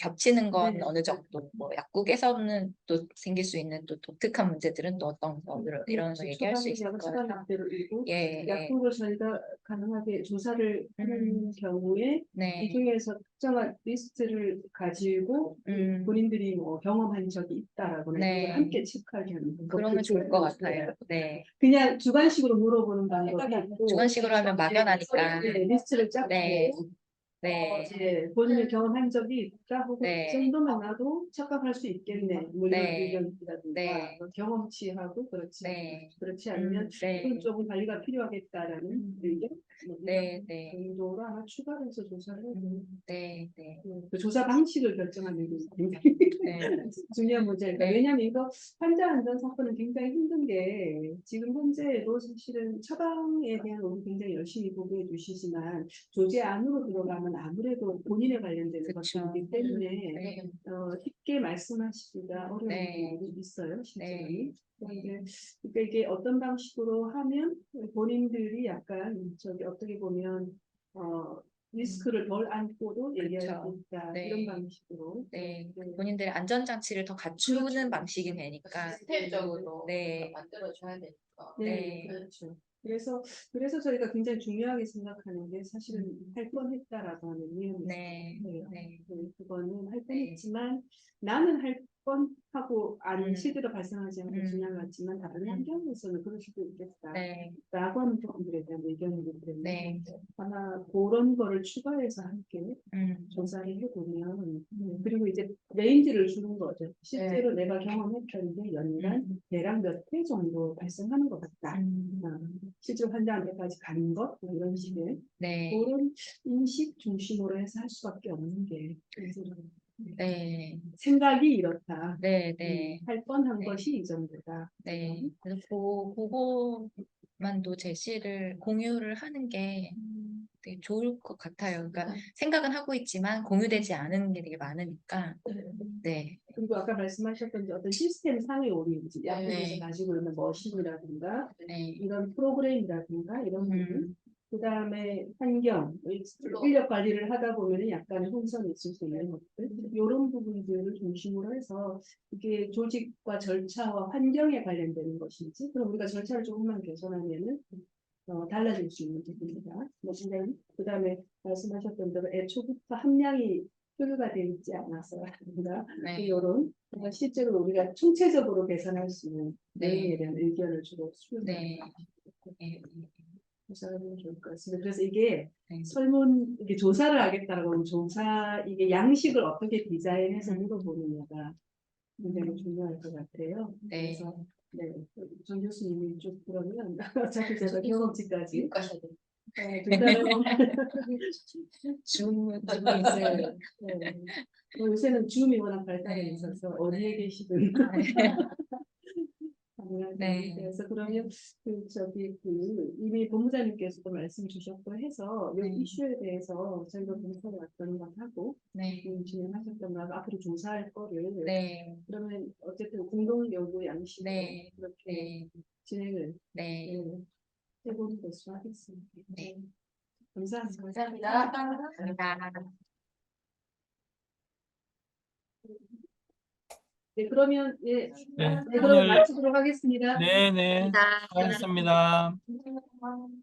겹치는 건 네. 어느 정도 뭐 약국에서는 또 생길 수 있는 또 독특한 문제들은 또 어떤 거 이런 거 얘기할 수 있을 거예요. 약대로 일고 예, 예. 약국을 저희가 가능하게 조사를 하는 경우에 네. 이 중에서 특정한 리스트를 가지고 본인들이 뭐 경험한 적이 있다라거나 네. 이런 걸 함께 체크하게 하는 그러면 좋을 것 같아요. 네. 그냥 주관식으로 물어보는 방법이 있고 주관식으로 하면 막연하니까. 네, 리스트를 쫙 네. 주고 네. 이제 본인이 경험한 적이 없다 혹은 네. 이 정도만 나도 착각할 수 있겠네 뭐 이런 네. 의견이라든가 네. 뭐 경험치하고 네. 그렇지 않으면 네. 이건 조금 관리가 필요하겠다라는 의견 뭐 네. 네. 정도로 하나 추가해서 조사를 해도 네. 네. 그 조사 방식을 결정하는 게 굉장히 네. 중요한 문제니까 네. 왜냐하면 이거 환자 안전 사건은 굉장히 힘든 게 지금 현재도 사실은 처방에 대한 우리 굉장히 열심히 보고해 주시지만 조제 안으로 들어가면 아무래도 본인에 관련되는 그쵸. 것들이기 때문에 네. 쉽게 말씀하시기가 어려운 네. 부분이 있어요 실제로. 네. 그런데 그러니까 이게 어떤 방식으로 하면 본인들이 약간 저기 어떻게 보면 리스크를 덜 안고도 얘기할 그쵸. 수 있다 네. 이런 방식으로. 네. 본인들의 안전장치를 더 갖추는 그렇죠. 방식이 되니까. 시스템적으로 네. 만들어줘야 되니까. 네. 그렇죠. 그래서 저희가 굉장히 중요하게 생각하는 게 사실은 할 뻔했다라고 하는 위험이 네. 있어요. 네. 그거는 할 네. 뻔했지만 나는 할 뻔하고 음. 실제로 발생하지 않고 중요한 것 같지만 다른 음. 환경에서는 그럴 수도 있겠다. 네. 라고 하는 부분들에 대한 의견이기 때문에 네. 아마 그런 거를 추가해서 함께 조사를 해보면 그리고 이제 레인지를 주는 거죠. 실제로 내가 경험했던 게 연간 대략 몇 회 정도 발생하는 것 같다. 실제로 환자한테까지 가는 것 뭐 이런 식의 네. 그런 인식 중심으로 해서 할 수밖에 없는 게 네. 생각이 이렇다. 네. 네. 할 뻔한 네. 것이 이 정도다. 네. 그래서 그거만도 제시를 공유를 하는 게 되게 좋을 것 같아요. 그러니까 생각은 하고 있지만 공유되지 않은 게 되게 많으니까. 네. 그리고 아까 말씀하셨던 어떤 시스템 상의 오류인지 약국에서 네. 가지고 있는 머신이라든가 네. 이런 프로그램이라든가 이런 부분 그 다음에 환경, 인력 관리를 하다 보면 약간의 혼선이 있을 수 있는 것들 이런 부분들을 중심으로 해서 이게 조직과 절차와 환경에 관련되는 것인지 그럼 우리가 절차를 조금만 개선하면은 달라질 수 있는 부분이다. 그 다음에 말씀하셨던 대로 애초부터 함량이 표류가 되어 있지 않아서라든가 네. 이런 실제로 우리가 총체적으로 개선할 수 있는 네. 내용에 대한 의견을 주로 네. 수렴하는 네. 조사하면 좋을 것 같습니다. 그래서 이게 네. 이게 조사를 하겠다라고 하면 이게 양식을 어떻게 디자인해서 물어보느냐가 굉장히 중요할 것 같아요. 네. 그래서 네, 정 교수님이 쭉 그러면 어차피 제가 경험치까지 미국 가셔야 돼. 두 달에 줌이 네, 있어요. 네. 요새는 줌이 워낙 발달해 네. 있어서 어디에 계시든 가능하죠. 네. 그래서 그러면 이미 본부장님께서도 말씀 주셨고 해서 이 네. 이슈에 대해서 저희가 검토해 왔던 것하고 네. 진행하셨던 거 앞으로 조사할 거를 네. 그러면 어쨌든 공동 연구 양식으로 네. 그렇게 네. 진행을 네. 해보는 것으로 하겠습니다. 네. 감사합니다. 감사합니다. 감사합니다. 네, 그러면 네, 그러면 오늘 마치도록 하겠습니다. 네네 감사합니다. 수고하셨습니다. 감사합니다.